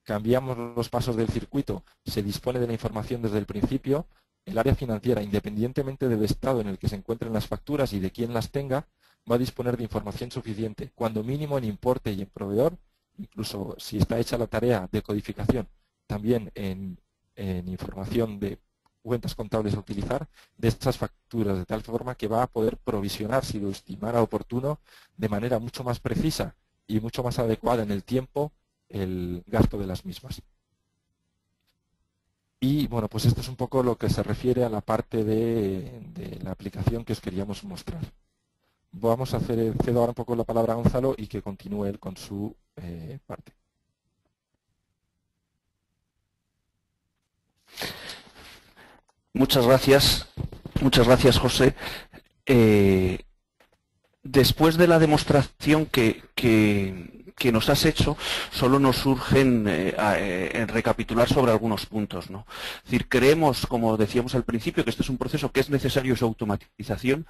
cambiamos los pasos del circuito, se dispone de la información desde el principio, el área financiera, independientemente del estado en el que se encuentren las facturas y de quién las tenga, va a disponer de información suficiente, cuando mínimo en importe y en proveedor, incluso si está hecha la tarea de codificación, también en información de cuentas contables a utilizar de estas facturas, de tal forma que va a poder provisionar, si lo estimara oportuno, de manera mucho más precisa y mucho más adecuada en el tiempo, el gasto de las mismas. Y bueno, pues esto es un poco lo que se refiere a la parte de la aplicación que os queríamos mostrar. Vamos a cedo ahora un poco la palabra a Gonzalo y que continúe él con su parte. Muchas gracias, José. Después de la demostración que nos has hecho, solo nos surgen recapitular sobre algunos puntos, ¿no? Es decir, creemos, como decíamos al principio, que este es un proceso que es necesario su automatización,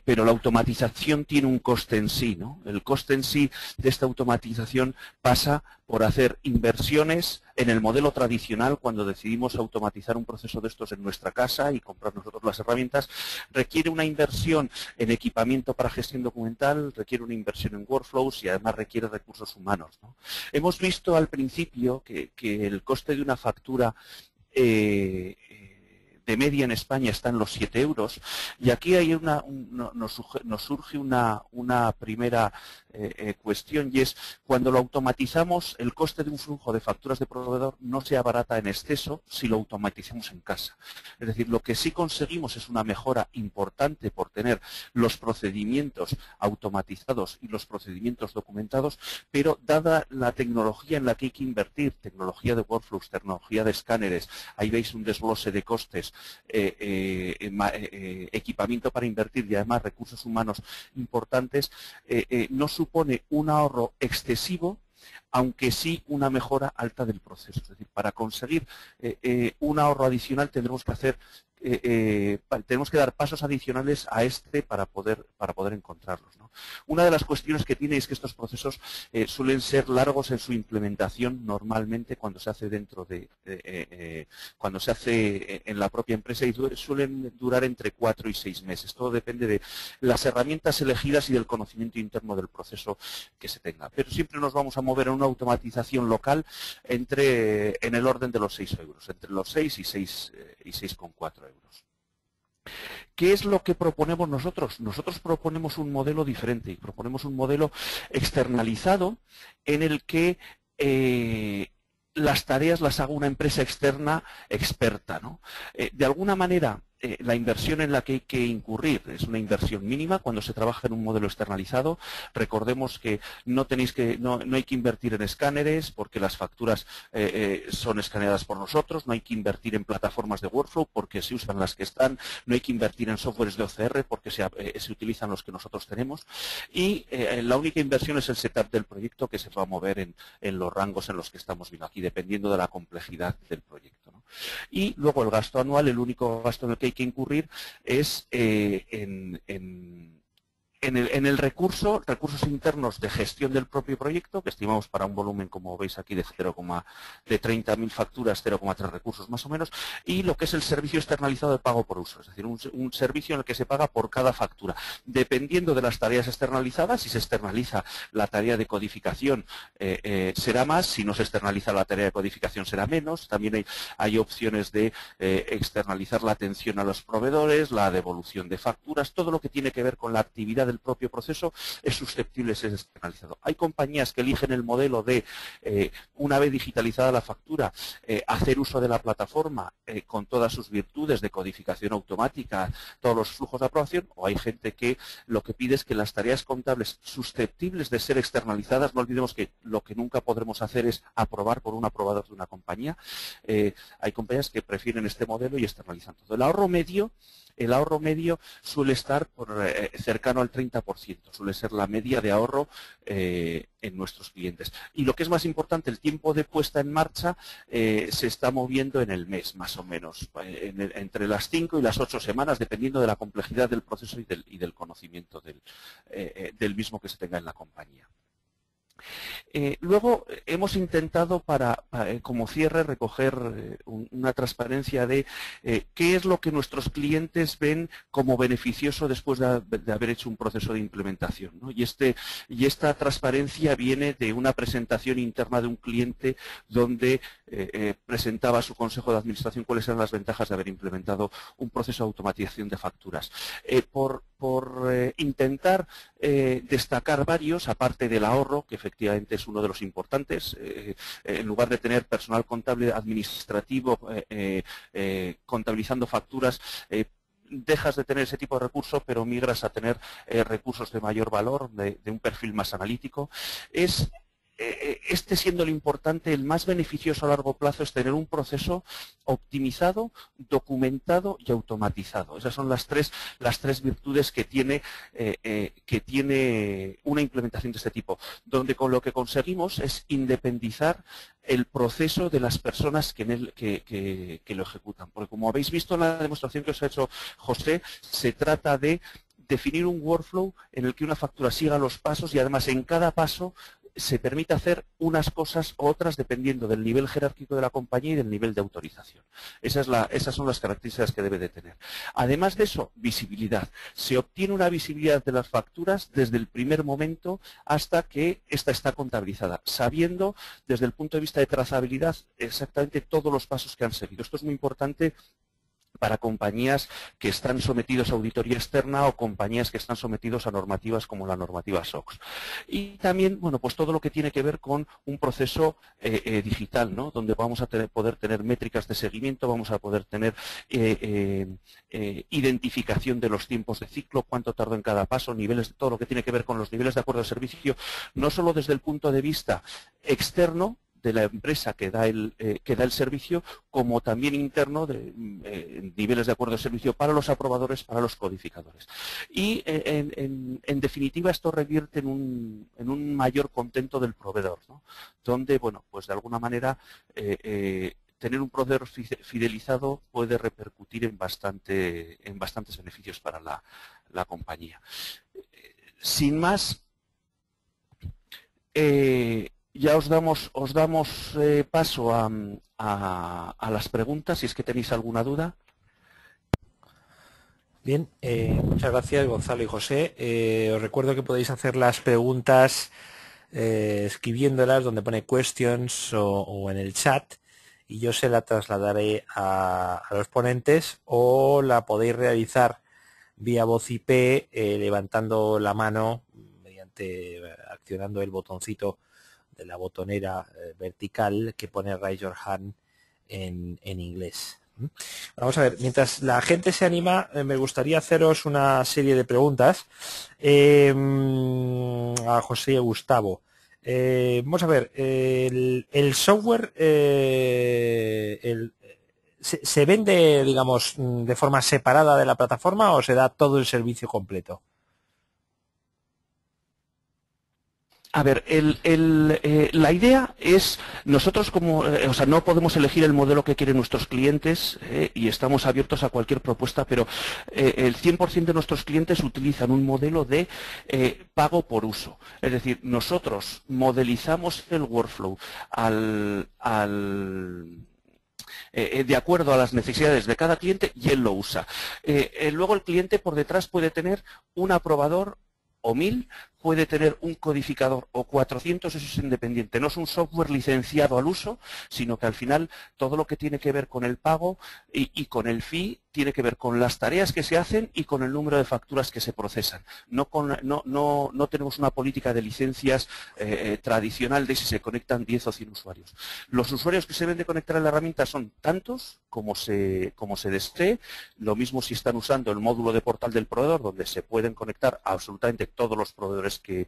pero la automatización tiene un coste en sí, ¿no? El coste en sí de esta automatización pasa por hacer inversiones en el modelo tradicional. Cuando decidimos automatizar un proceso de estos en nuestra casa y comprar nosotros las herramientas, requiere una inversión en equipamiento para gestión documental, requiere una inversión en workflows y además requiere recursos humanos, ¿no? Hemos visto al principio que el coste de una factura de media en España está en los 7 euros, y aquí hay nos surge una primera cuestión, y es cuando lo automatizamos, el coste de un flujo de facturas de proveedor no se abarata en exceso si lo automatizamos en casa. Es decir, lo que sí conseguimos es una mejora importante por tener los procedimientos automatizados y los procedimientos documentados, pero dada la tecnología en la que hay que invertir, tecnología de workflows, tecnología de escáneres, ahí veis un desglose de costes, equipamiento para invertir y además recursos humanos importantes, no supone un ahorro excesivo, aunque sí una mejora alta del proceso. Es decir, para conseguir un ahorro adicional tendremos que dar pasos adicionales a para poder encontrarlos, ¿no? Una de las cuestiones que tiene es que estos procesos suelen ser largos en su implementación normalmente cuando se hace cuando se hace en la propia empresa, y suelen durar entre 4 y 6 meses. Todo depende de las herramientas elegidas y del conocimiento interno del proceso que se tenga. Pero siempre nos vamos a mover en una automatización local en el orden de los 6 euros, entre los 6 y 6,4 euros. ¿Qué es lo que proponemos nosotros? Nosotros proponemos un modelo diferente y proponemos un modelo externalizado en el que las tareas las haga una empresa externa experta, ¿no? De alguna manera, la inversión en la que hay que incurrir es una inversión mínima cuando se trabaja en un modelo externalizado. Recordemos que no hay que invertir en escáneres porque las facturas son escaneadas por nosotros, no hay que invertir en plataformas de workflow porque se usan las que están, no hay que invertir en softwares de OCR porque se utilizan los que nosotros tenemos, y la única inversión es el setup del proyecto, que se va a mover en los rangos en los que estamos viendo aquí, dependiendo de la complejidad del proyecto, ¿no? Y luego el gasto anual, el único gasto en el que hay que incurrir es en el recursos internos de gestión del propio proyecto, que estimamos para un volumen, como veis aquí, de 30.000 facturas, 0,3 recursos más o menos, y lo que es el servicio externalizado de pago por uso, es decir, un servicio en el que se paga por cada factura. Dependiendo de las tareas externalizadas, si se externaliza la tarea de codificación será más, si no se externaliza la tarea de codificación será menos. También hay opciones de externalizar la atención a los proveedores, la devolución de facturas, todo lo que tiene que ver con la actividad del propio proceso es susceptible de ser externalizado. Hay compañías que eligen el modelo de, una vez digitalizada la factura, hacer uso de la plataforma con todas sus virtudes de codificación automática, todos los flujos de aprobación, o hay gente que lo que pide es que las tareas contables susceptibles de ser externalizadas, no olvidemos que lo que nunca podremos hacer es aprobar por un aprobador de una compañía. Hay compañías que prefieren este modelo y externalizan todo. El ahorro medio suele estar cercano al 30%, suele ser la media de ahorro en nuestros clientes. Y lo que es más importante, el tiempo de puesta en marcha se está moviendo en el mes, más o menos, entre las 5 y las 8 semanas, dependiendo de la complejidad del proceso y del conocimiento del mismo que se tenga en la compañía. Luego hemos intentado como cierre recoger una transparencia de qué es lo que nuestros clientes ven como beneficioso después de haber hecho un proceso de implementación, ¿no? Y esta transparencia viene de una presentación interna de un cliente donde presentaba a su consejo de administración cuáles eran las ventajas de haber implementado un proceso de automatización de facturas. Por intentar destacar varios, aparte del ahorro, que efectivamente es uno de los importantes, en lugar de tener personal contable administrativo contabilizando facturas, dejas de tener ese tipo de recursos, pero migras a tener recursos de mayor valor, de un perfil más analítico. Este siendo lo importante, el más beneficioso a largo plazo es tener un proceso optimizado, documentado y automatizado. Esas son las tres virtudes que tiene una implementación de este tipo, donde con lo que conseguimos es independizar el proceso de las personas que lo ejecutan. Porque como habéis visto en la demostración que os ha hecho José, se trata de definir un workflow en el que una factura siga los pasos y además en cada paso se permite hacer unas cosas u otras dependiendo del nivel jerárquico de la compañía y del nivel de autorización. Esas son las características que debe de tener. Además de eso, visibilidad. Se obtiene una visibilidad de las facturas desde el primer momento hasta que ésta está contabilizada, sabiendo desde el punto de vista de trazabilidad exactamente todos los pasos que han seguido. Esto es muy importante para compañías que están sometidos a auditoría externa o compañías que están sometidos a normativas como la normativa SOX. Y también, bueno, pues todo lo que tiene que ver con un proceso digital, ¿no? Donde vamos a poder tener métricas de seguimiento, vamos a poder tener identificación de los tiempos de ciclo, cuánto tardó en cada paso, niveles de todo lo que tiene que ver con los niveles de acuerdo de servicio, no solo desde el punto de vista externo de la empresa que da el servicio, como también interno de niveles de acuerdo de servicio para los aprobadores, para los codificadores. Y en definitiva esto revierte en un mayor contento del proveedor, ¿no? Donde, bueno, pues de alguna manera tener un proveedor fidelizado puede repercutir en bastantes beneficios para la compañía. Sin más, ya os damos paso a las preguntas, si es que tenéis alguna duda. Bien, muchas gracias Gonzalo y José. Os recuerdo que podéis hacer las preguntas escribiéndolas donde pone questions o en el chat, y yo se la trasladaré a los ponentes, o la podéis realizar vía voz IP levantando la mano accionando el botoncito de la botonera vertical que pone Raise Your Hand en inglés. Vamos a ver, mientras la gente se anima, me gustaría haceros una serie de preguntas a José y a Gustavo. Vamos a ver, el software ¿se vende, digamos, de forma separada de la plataforma o se da todo el servicio completo? A ver, la idea es, nosotros no podemos elegir el modelo que quieren nuestros clientes y estamos abiertos a cualquier propuesta, pero el 100% de nuestros clientes utilizan un modelo de pago por uso. Es decir, nosotros modelizamos el workflow de acuerdo a las necesidades de cada cliente y él lo usa. Luego el cliente por detrás puede tener un aprobador o 1000, puede tener un codificador o 400, eso es independiente. No es un software licenciado al uso, sino que al final todo lo que tiene que ver con el pago y con el fee tiene que ver con las tareas que se hacen y con el número de facturas que se procesan. No tenemos una política de licencias tradicional de si se conectan 10 o 100 usuarios. Los usuarios que se deben de conectar a la herramienta son tantos como se desee. Lo mismo si están usando el módulo de portal del proveedor, donde se pueden conectar a absolutamente todos los proveedores que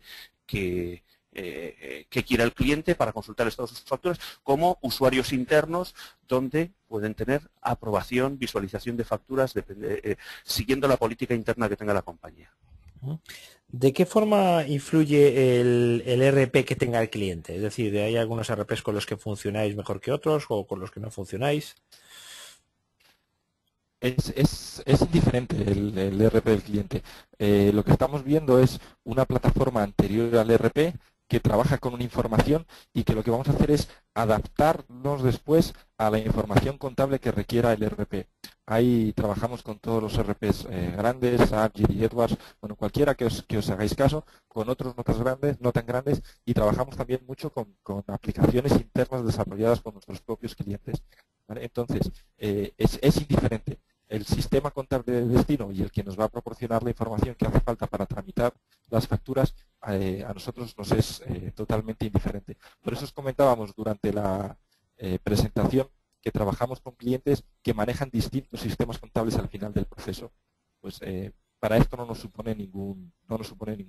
quiera el cliente para consultar el estado de sus facturas, como usuarios internos donde pueden tener aprobación, visualización de facturas, siguiendo la política interna que tenga la compañía. ¿De qué forma influye el ERP que tenga el cliente? Es decir, ¿hay algunos ERPs con los que funcionáis mejor que otros o con los que no funcionáis? Es indiferente el ERP del cliente. Lo que estamos viendo es una plataforma anterior al ERP que trabaja con una información y que lo que vamos a hacer es adaptarnos después a la información contable que requiera el ERP. Ahí trabajamos con todos los ERPs grandes, SAP, GD Edwards, bueno, cualquiera que os hagáis caso, con otros no tan grandes, y trabajamos también mucho con aplicaciones internas desarrolladas por nuestros propios clientes, ¿vale? Entonces, es indiferente. El sistema contable de destino y el que nos va a proporcionar la información que hace falta para tramitar las facturas, a nosotros nos es totalmente indiferente. Por eso os comentábamos durante la presentación que trabajamos con clientes que manejan distintos sistemas contables al final del proceso. Pues para esto no nos supone ningún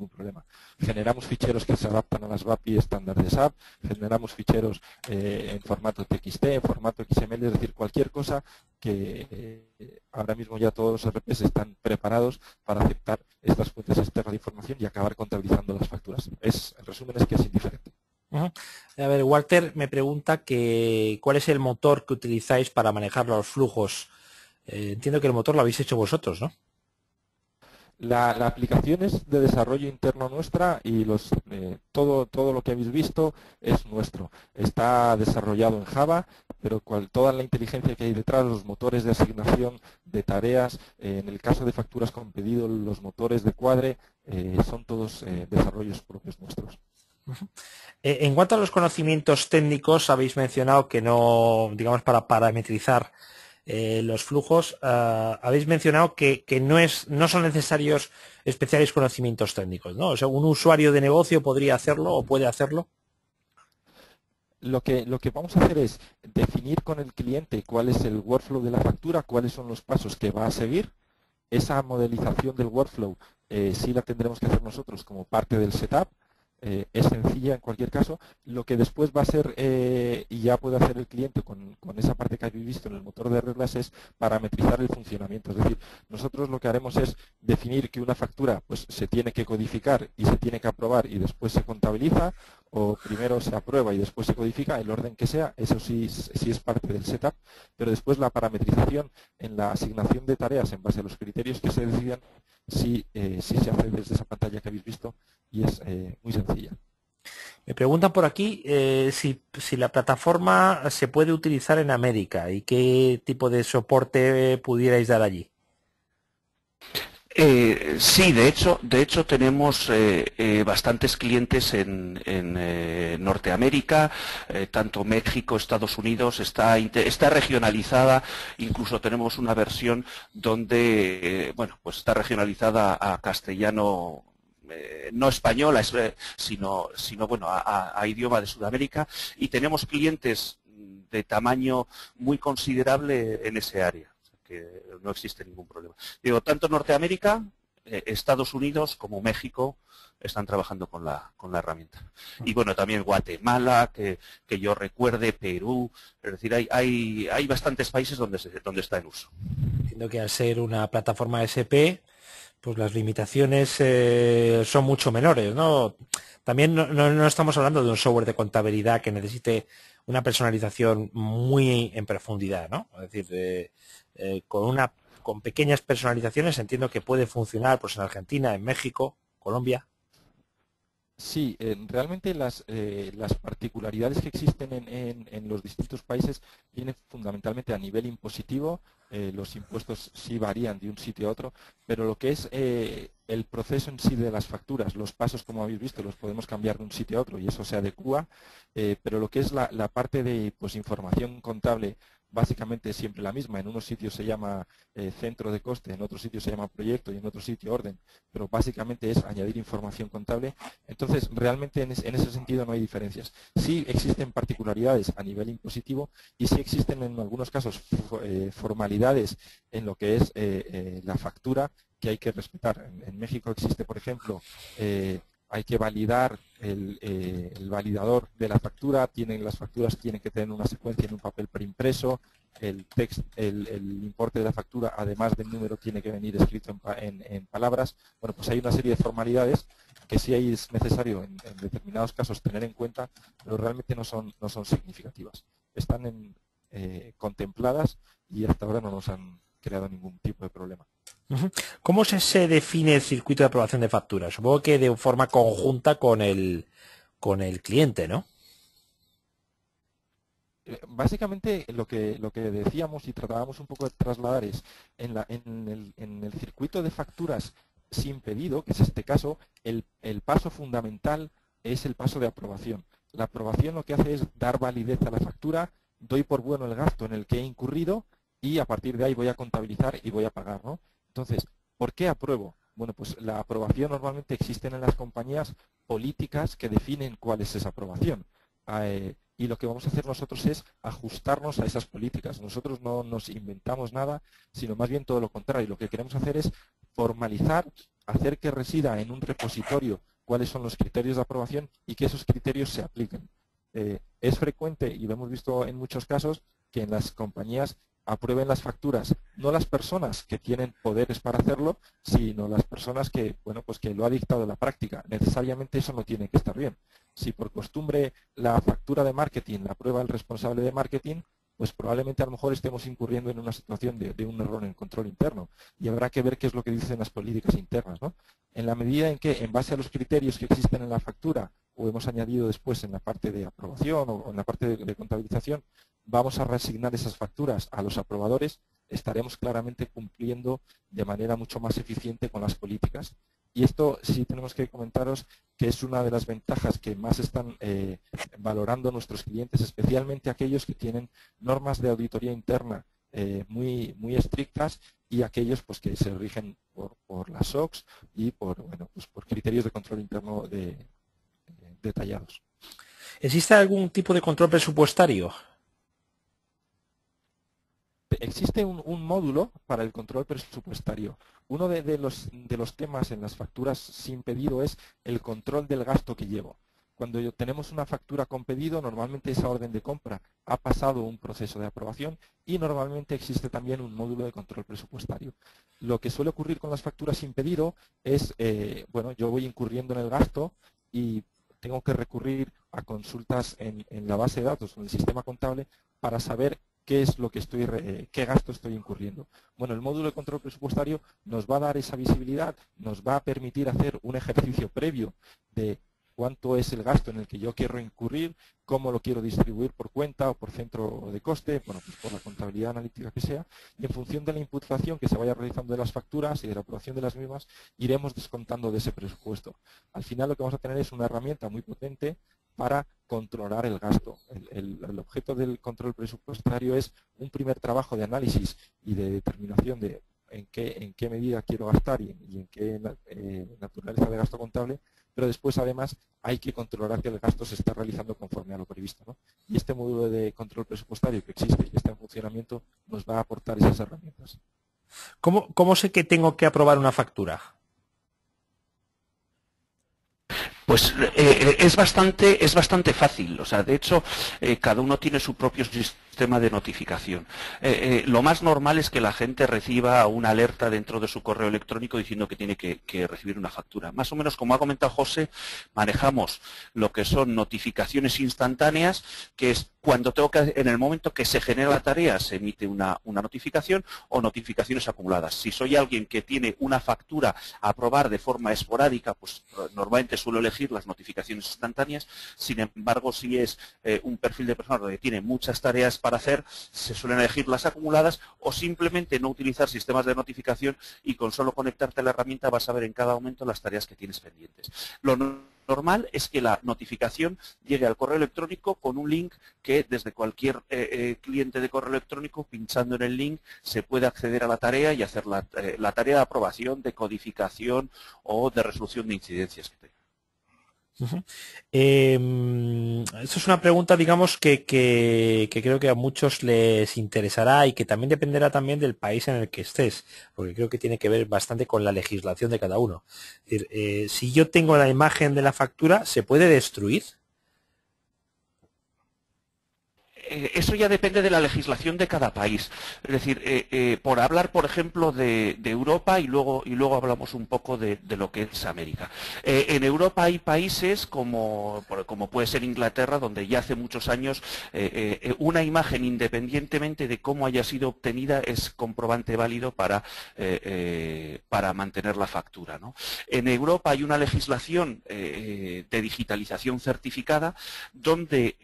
problema. Generamos ficheros que se adaptan a las BAPI estándar de SAP, generamos ficheros en formato TXT, en formato XML, es decir, cualquier cosa que ahora mismo ya todos los RPs están preparados para aceptar estas fuentes externas de información y acabar contabilizando las facturas. El resumen es que es indiferente. A ver, Walter me pregunta cuál es el motor que utilizáis para manejar los flujos. Entiendo que el motor lo habéis hecho vosotros, ¿no? La aplicación es de desarrollo interno nuestra y todo lo que habéis visto es nuestro. Está desarrollado en Java, pero toda la inteligencia que hay detrás, los motores de asignación de tareas, en el caso de facturas con pedido, los motores de cuadre, son todos desarrollos propios nuestros. En cuanto a los conocimientos técnicos, habéis mencionado que no, digamos, para parametrizar los flujos, habéis mencionado que no son necesarios especiales conocimientos técnicos, ¿no? O sea, un usuario de negocio podría hacerlo o puede hacerlo. Lo que vamos a hacer es definir con el cliente cuál es el workflow de la factura, cuáles son los pasos que va a seguir. Esa modelización del workflow sí la tendremos que hacer nosotros como parte del setup. Es sencilla en cualquier caso. Lo que después va a ser, y ya puede hacer el cliente con esa parte que habéis visto en el motor de reglas, es parametrizar el funcionamiento. Es decir, nosotros lo que haremos es definir que una factura pues se tiene que codificar y se tiene que aprobar y después se contabiliza, o primero se aprueba y después se codifica, el orden que sea. Eso sí es parte del setup, pero después la parametrización en la asignación de tareas en base a los criterios que se decidan, sí se hace desde esa pantalla que habéis visto, y es muy sencilla. Me preguntan por aquí si la plataforma se puede utilizar en América y qué tipo de soporte pudierais dar allí. Sí, de hecho tenemos bastantes clientes en Norteamérica, tanto México, Estados Unidos, está regionalizada. Incluso tenemos una versión donde, bueno, pues está regionalizada a castellano, no español, sino bueno, a idioma de Sudamérica, y tenemos clientes de tamaño muy considerable en ese área, que no existe ningún problema. Digo, tanto Norteamérica, Estados Unidos como México están trabajando con la herramienta. Y bueno, también Guatemala, que yo recuerde, Perú, es decir, hay bastantes países donde está en uso. Entiendo que al ser una plataforma SP, pues las limitaciones son mucho menores, ¿no? También no estamos hablando de un software de contabilidad que necesite una personalización muy en profundidad, ¿no? Es decir, con pequeñas personalizaciones entiendo que puede funcionar pues en Argentina, en México, Colombia. Sí, realmente las particularidades que existen en los distintos países vienen fundamentalmente a nivel impositivo. Los impuestos sí varían de un sitio a otro, pero lo que es el proceso en sí de las facturas, los pasos, como habéis visto, los podemos cambiar de un sitio a otro y eso se adecúa, pero lo que es la parte de pues, información contable, básicamente es siempre la misma. En unos sitios se llama centro de coste, en otros sitios se llama proyecto y en otro sitio orden, pero básicamente es añadir información contable. Entonces, realmente en ese sentido no hay diferencias. Sí existen particularidades a nivel impositivo y sí existen en algunos casos formalidades en lo que es la factura que hay que respetar. En México existe, por ejemplo, hay que validar el validador de la factura. Las facturas tienen que tener una secuencia en un papel preimpreso. El importe de la factura, además del número, tiene que venir escrito en palabras. Bueno, pues hay una serie de formalidades que sí es necesario en determinados casos tener en cuenta, pero realmente no son significativas. Están contempladas y hasta ahora no nos han creado ningún tipo de problema. ¿Cómo se define el circuito de aprobación de facturas? Supongo que de forma conjunta con el cliente, ¿no? Básicamente lo que decíamos y tratábamos un poco de trasladar es en el circuito de facturas sin pedido, que es este caso, el paso fundamental es el paso de aprobación. La aprobación lo que hace es dar validez a la factura, doy por bueno el gasto en el que he incurrido y a partir de ahí voy a contabilizar y voy a pagar, ¿no? Entonces, ¿por qué apruebo? Bueno, pues la aprobación normalmente existen en las compañías políticas que definen cuál es esa aprobación. Y lo que vamos a hacer nosotros es ajustarnos a esas políticas. Nosotros no nos inventamos nada, sino más bien todo lo contrario. Lo que queremos hacer es formalizar, hacer que resida en un repositorio cuáles son los criterios de aprobación y que esos criterios se apliquen. Es frecuente, y lo hemos visto en muchos casos, que en las compañías aprueben las facturas no las personas que tienen poderes para hacerlo, sino las personas que, bueno, pues que lo ha dictado la práctica. Necesariamente eso no tiene que estar bien. Si por costumbre la factura de marketing la aprueba el responsable de marketing, pues probablemente a lo mejor estemos incurriendo en una situación de un error en el control interno y habrá que ver qué es lo que dicen las políticas internas, ¿no? En la medida en que, en base a los criterios que existen en la factura o hemos añadido después en la parte de aprobación o en la parte de contabilización, vamos a reasignar esas facturas a los aprobadores, estaremos claramente cumpliendo de manera mucho más eficiente con las políticas. Y esto sí tenemos que comentaros que es una de las ventajas que más están valorando nuestros clientes, especialmente aquellos que tienen normas de auditoría interna muy estrictas, y aquellos pues que se rigen por las SOX y pues por criterios de control interno detallados. ¿Existe algún tipo de control presupuestario? Existe un módulo para el control presupuestario. Uno de los temas en las facturas sin pedido es el control del gasto que llevo. Cuando tenemos una factura con pedido, normalmente esa orden de compra ha pasado un proceso de aprobación y normalmente existe también un módulo de control presupuestario. Lo que suele ocurrir con las facturas sin pedido es, yo voy incurriendo en el gasto y tengo que recurrir a consultas en la base de datos o en el sistema contable para saber qué es lo que qué gasto estoy incurriendo. Bueno, el módulo de control presupuestario nos va a dar esa visibilidad, nos va a permitir hacer un ejercicio previo de cuánto es el gasto en el que yo quiero incurrir, cómo lo quiero distribuir por cuenta o por centro de coste, pues por la contabilidad analítica que sea, y en función de la imputación que se vaya realizando de las facturas y de la aprobación de las mismas, iremos descontando de ese presupuesto. Al final lo que vamos a tener es una herramienta muy potente para controlar el gasto. El objeto del control presupuestario es un primer trabajo de análisis y de determinación de en qué medida quiero gastar y en qué naturaleza de gasto contable, pero después además hay que controlar que el gasto se está realizando conforme a lo previsto, ¿no? Y este módulo de control presupuestario que existe y que está en funcionamiento nos va a aportar esas herramientas. ¿Cómo sé que tengo que aprobar una factura? Pues es bastante fácil. O sea, de hecho, cada uno tiene su propio sistema de notificación. Lo más normal es que la gente reciba una alerta dentro de su correo electrónico diciendo que tiene que recibir una factura. Más o menos, como ha comentado José, manejamos lo que son notificaciones instantáneas, que es cuando en el momento que se genera la tarea se emite una notificación, o notificaciones acumuladas. Si soy alguien que tiene una factura a aprobar de forma esporádica, pues normalmente suelo elegir las notificaciones instantáneas. Sin embargo, si es un perfil de persona donde tiene muchas tareas para hacer, se suelen elegir las acumuladas, o simplemente no utilizar sistemas de notificación y con solo conectarte a la herramienta vas a ver en cada momento las tareas que tienes pendientes. Lo normal es que la notificación llegue al correo electrónico con un link que desde cualquier cliente de correo electrónico, pinchando en el link, se puede acceder a la tarea y hacer la tarea de aprobación, de codificación o de resolución de incidencias que tenga. Esto es una pregunta, digamos, que creo que a muchos les interesará y que también dependerá también del país en el que estés, porque creo que tiene que ver bastante con la legislación de cada uno. Es decir, si yo tengo la imagen de la factura, ¿se puede destruir? Eso ya depende de la legislación de cada país. Es decir, por hablar, por ejemplo, de Europa y luego hablamos un poco de lo que es América. En Europa hay países como puede ser Inglaterra, donde ya hace muchos años una imagen, independientemente de cómo haya sido obtenida, es comprobante válido para mantener la factura, ¿no? En Europa hay una legislación de digitalización certificada, donde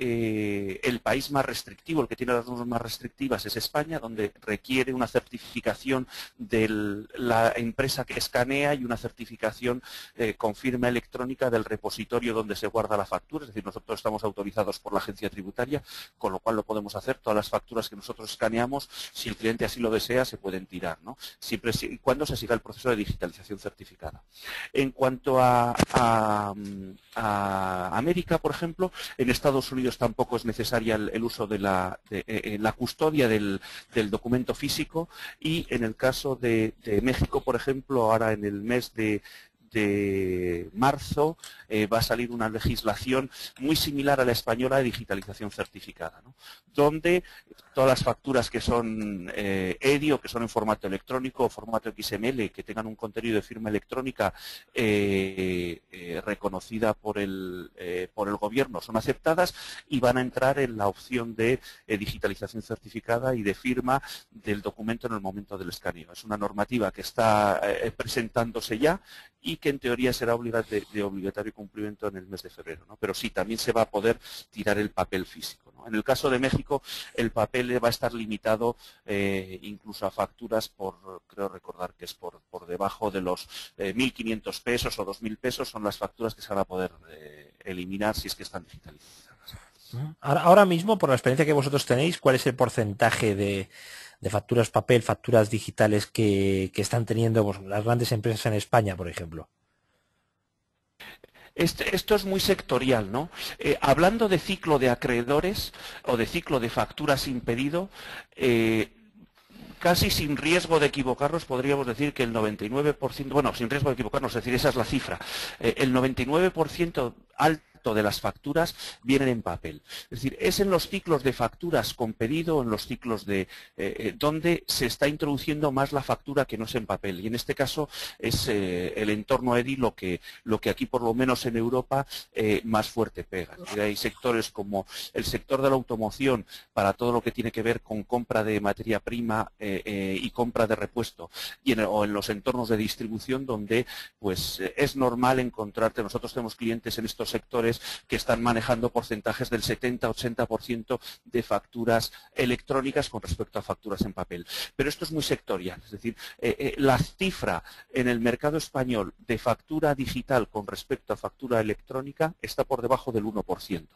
el país más restrictivo, el que tiene las normas más restrictivas, es España, donde requiere una certificación de la empresa que escanea y una certificación con firma electrónica del repositorio donde se guarda la factura. Es decir, nosotros estamos autorizados por la agencia tributaria, con lo cual lo podemos hacer. Todas las facturas que nosotros escaneamos, si el cliente así lo desea, se pueden tirar, ¿no? Siempre y cuando se siga el proceso de digitalización certificada. En cuanto a América, por ejemplo, en Estados Unidos tampoco es necesaria el uso de la custodia del documento físico, y en el caso de México, por ejemplo, ahora en el mes de marzo va a salir una legislación muy similar a la española de digitalización certificada, ¿no? Donde todas las facturas que son EDI, o que son en formato electrónico o formato XML, que tengan un contenido de firma electrónica reconocida por el gobierno, son aceptadas y van a entrar en la opción de digitalización certificada y de firma del documento en el momento del escaneo. Es una normativa que está presentándose ya y que en teoría será de obligatorio cumplimiento en el mes de febrero, ¿no? Pero sí, también se va a poder tirar el papel físico, ¿no? En el caso de México, el papel va a estar limitado incluso a facturas creo recordar que es por debajo de los 1.500 pesos o 2.000 pesos, son las facturas que se van a poder eliminar si es que están digitalizadas. Ahora mismo, por la experiencia que vosotros tenéis, ¿cuál es el porcentaje de facturas papel, facturas digitales que están teniendo pues, las grandes empresas en España, por ejemplo? Esto es muy sectorial, ¿no? Hablando de ciclo de acreedores o de ciclo de facturas sin pedido, casi sin riesgo de equivocarnos, podríamos decir que el 99%, bueno, sin riesgo de equivocarnos, es decir, esa es la cifra, el 99% alto de las facturas vienen en papel. Es decir, es en los ciclos de facturas con pedido, en los ciclos de donde se está introduciendo más la factura que no es en papel. Y en este caso es el entorno EDI lo que aquí, por lo menos en Europa, más fuerte pega. Es decir, hay sectores como el sector de la automoción, para todo lo que tiene que ver con compra de materia prima y compra de repuesto, o en los entornos de distribución donde pues es normal encontrarte. Nosotros tenemos clientes en estos sectores que están manejando porcentajes del 70-80% de facturas electrónicas con respecto a facturas en papel. Pero esto es muy sectorial, es decir, la cifra en el mercado español de factura digital con respecto a factura electrónica está por debajo del 1%.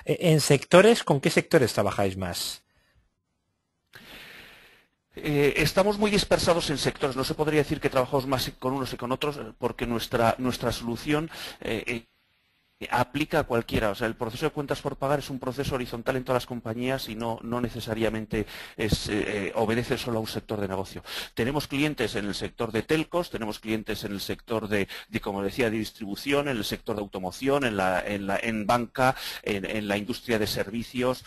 ¿En sectores, con qué sectores trabajáis más? Estamos muy dispersados en sectores. No se podría decir que trabajamos más con unos y con otros, porque nuestra solución aplica a cualquiera. O sea, el proceso de cuentas por pagar es un proceso horizontal en todas las compañías y no necesariamente obedece solo a un sector de negocio. Tenemos clientes en el sector de telcos, tenemos clientes en el sector de como decía, de distribución, en el sector de automoción, en banca, en la industria de servicios,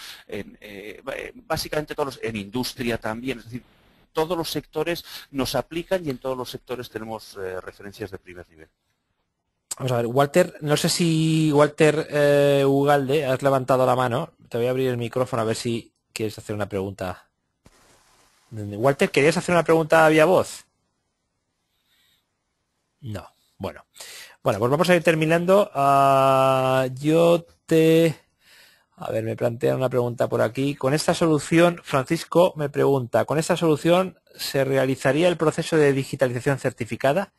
básicamente todos, en industria también. Es decir, todos los sectores nos aplican y en todos los sectores tenemos referencias de primer nivel. Vamos a ver, Walter, no sé si Walter Ugalde, has levantado la mano. Te voy a abrir el micrófono a ver si quieres hacer una pregunta. Walter, ¿querías hacer una pregunta vía voz? No. Bueno, pues vamos a ir terminando. A ver, me plantean una pregunta por aquí. Con esta solución, Francisco me pregunta, ¿con esta solución se realizaría el proceso de digitalización certificada?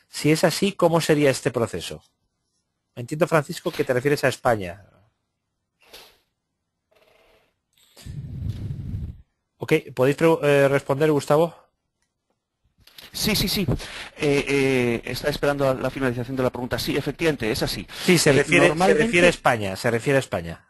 Si es así, ¿cómo sería este proceso? Entiendo, Francisco, que te refieres a España. Ok, ¿podéis responder, Gustavo? Sí. Está esperando la finalización de la pregunta. Sí, efectivamente, es así. Sí, se refiere a España. Se refiere a España.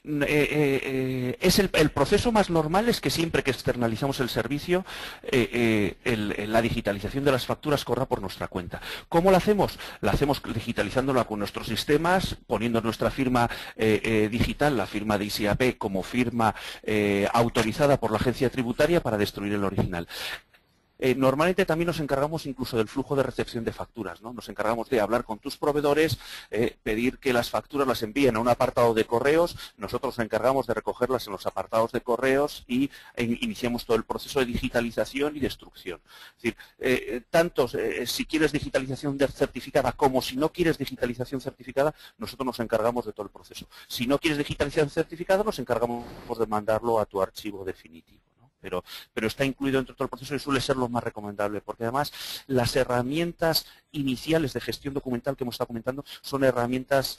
Es el proceso más normal es que siempre que externalizamos el servicio, la digitalización de las facturas corra por nuestra cuenta. ¿Cómo la hacemos? La hacemos digitalizándola con nuestros sistemas, poniendo nuestra firma digital, la firma de ISIAP, como firma autorizada por la agencia tributaria para destruir el original. Normalmente también nos encargamos incluso del flujo de recepción de facturas, ¿no? Nos encargamos de hablar con tus proveedores, pedir que las facturas las envíen a un apartado de correos, nosotros nos encargamos de recogerlas en los apartados de correos y iniciamos todo el proceso de digitalización y destrucción. Es decir, tanto si quieres digitalización certificada como si no quieres digitalización certificada, nosotros nos encargamos de todo el proceso. Si no quieres digitalización certificada, nos encargamos de mandarlo a tu archivo definitivo. Pero está incluido dentro de todo el proceso y suele ser lo más recomendable, porque además las herramientas iniciales de gestión documental que hemos estado comentando son herramientas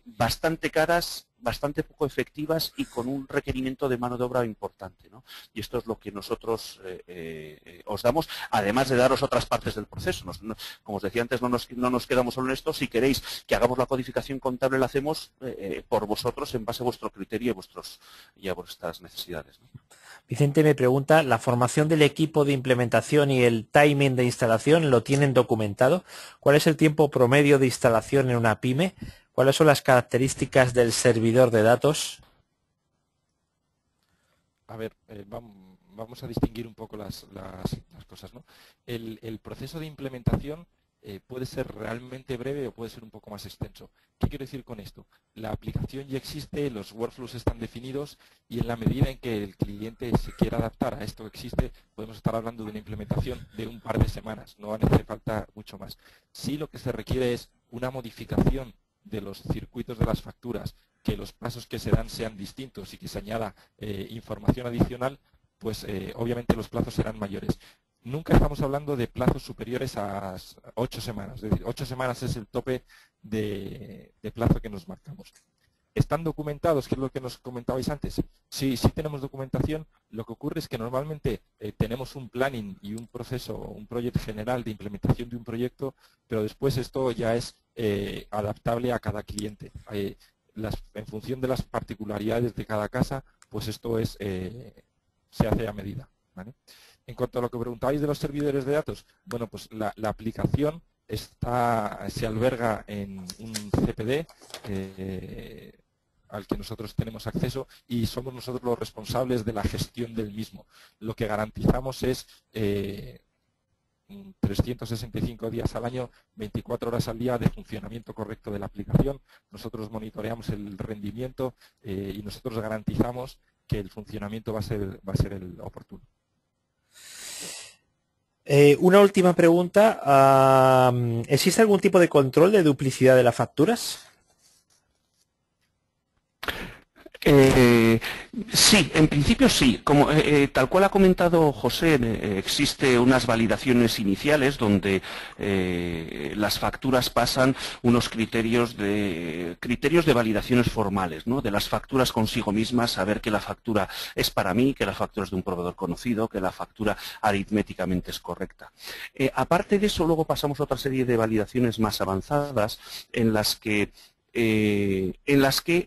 bastante caras, bastante poco efectivas y con un requerimiento de mano de obra importante, ¿no? Y esto es lo que nosotros os damos, además de daros otras partes del proceso. Como os decía antes, no nos quedamos solo en esto. Si queréis que hagamos la codificación contable, la hacemos por vosotros en base a vuestro criterio y a vuestras necesidades, ¿no? Vicente me pregunta, ¿la formación del equipo de implementación y el timing de instalación lo tienen documentado? ¿Cuál es el tiempo promedio de instalación en una pyme? ¿Cuáles son las características del servidor de datos? A ver, vamos a distinguir un poco las cosas, ¿no? El proceso de implementación puede ser realmente breve o puede ser un poco más extenso. ¿Qué quiero decir con esto? La aplicación ya existe, los workflows están definidos y en la medida en que el cliente se quiera adaptar a esto que existe, podemos estar hablando de una implementación de un par de semanas, no hace falta mucho más. Sí, lo que se requiere es una modificación de los circuitos de las facturas, que los pasos que se dan sean distintos y que se añada información adicional, pues obviamente los plazos serán mayores. nunca estamos hablando de plazos superiores a 8 semanas. Es decir, 8 semanas es el tope de plazo que nos marcamos. ¿Están documentados? ¿Qué es lo que nos comentabais antes? Sí, sí tenemos documentación. Lo que ocurre es que normalmente tenemos un planning y un proceso, un proyecto general de implementación de un proyecto, pero después esto ya es adaptable a cada cliente. En función de las particularidades de cada casa, pues esto es se hace a medida, ¿vale? En cuanto a lo que preguntabais de los servidores de datos, bueno, pues la aplicación se alberga en un CPD al que nosotros tenemos acceso y somos nosotros los responsables de la gestión del mismo. Lo que garantizamos es 365 días al año, 24 horas al día de funcionamiento correcto de la aplicación. Nosotros monitoreamos el rendimiento y nosotros garantizamos que el funcionamiento va a ser el oportuno. Una última pregunta. ¿Existe algún tipo de control de duplicidad de las facturas? Sí, en principio sí. Como tal cual ha comentado José, existe unas validaciones iniciales donde las facturas pasan unos criterios de validaciones formales, ¿no? De las facturas consigo mismas, saber que la factura es para mí, que la factura es de un proveedor conocido, que la factura aritméticamente es correcta. Aparte de eso, luego pasamos a otra serie de validaciones más avanzadas en las que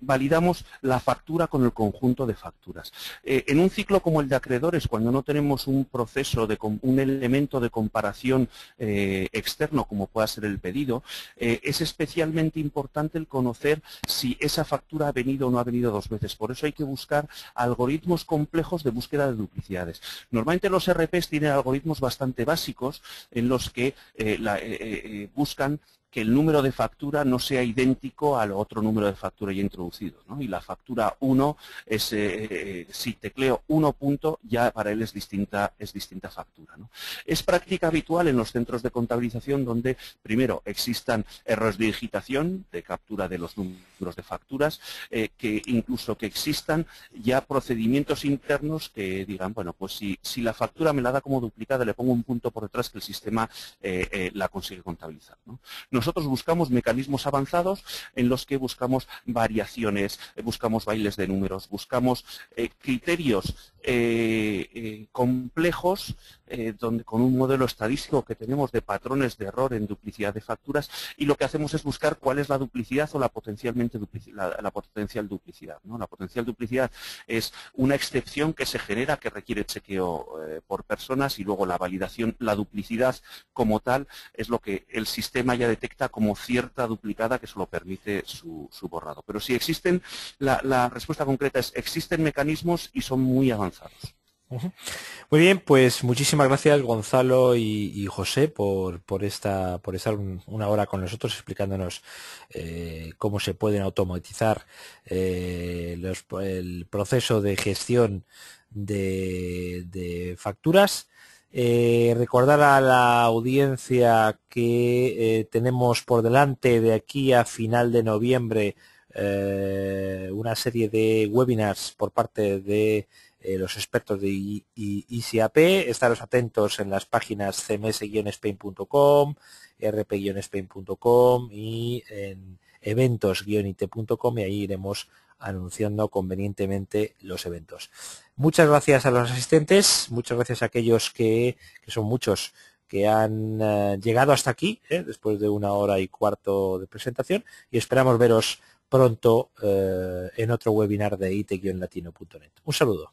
validamos la factura con el conjunto de facturas. En un ciclo como el de acreedores, cuando no tenemos un proceso, un elemento de comparación externo como pueda ser el pedido, es especialmente importante el conocer si esa factura ha venido o no ha venido 2 veces. Por eso hay que buscar algoritmos complejos de búsqueda de duplicidades. Normalmente los RPs tienen algoritmos bastante básicos en los que buscan que el número de factura no sea idéntico al otro número de factura ya introducido, ¿no? Y la factura 1 es, si tecleo 1 punto, ya para él es distinta factura, ¿no? Es práctica habitual en los centros de contabilización donde primero existan errores de digitación, de captura de los números de facturas, que incluso que existan ya procedimientos internos que digan, bueno, pues si la factura me la da como duplicada, le pongo un punto por detrás que el sistema la consigue contabilizar, ¿no? Nosotros buscamos mecanismos avanzados en los que buscamos variaciones, buscamos bailes de números, buscamos criterios complejos donde con un modelo estadístico que tenemos de patrones de error en duplicidad de facturas, y lo que hacemos es buscar cuál es la duplicidad o la potencial duplicidad, ¿no? La potencial duplicidad es una excepción que se genera que requiere chequeo por personas, y luego la validación, la duplicidad como tal es lo que el sistema ya detecta como cierta duplicada que solo permite su borrado. Pero si existen, la respuesta concreta es existen mecanismos y son muy avanzados. Muy bien, pues muchísimas gracias Gonzalo y José por estar una hora con nosotros explicándonos cómo se pueden automatizar el proceso de gestión de facturas. Recordar a la audiencia que tenemos por delante de aquí a final de noviembre una serie de webinars por parte de los expertos de ICAP. Estaros atentos en las páginas cms-spain.com, rp-spain.com y en eventos-it.com, y ahí iremos anunciando convenientemente los eventos. Muchas gracias a los asistentes, muchas gracias a aquellos que son muchos, que han llegado hasta aquí, después de 1 hora y cuarto de presentación, y esperamos veros pronto en otro webinar de it-latino.net. Un saludo.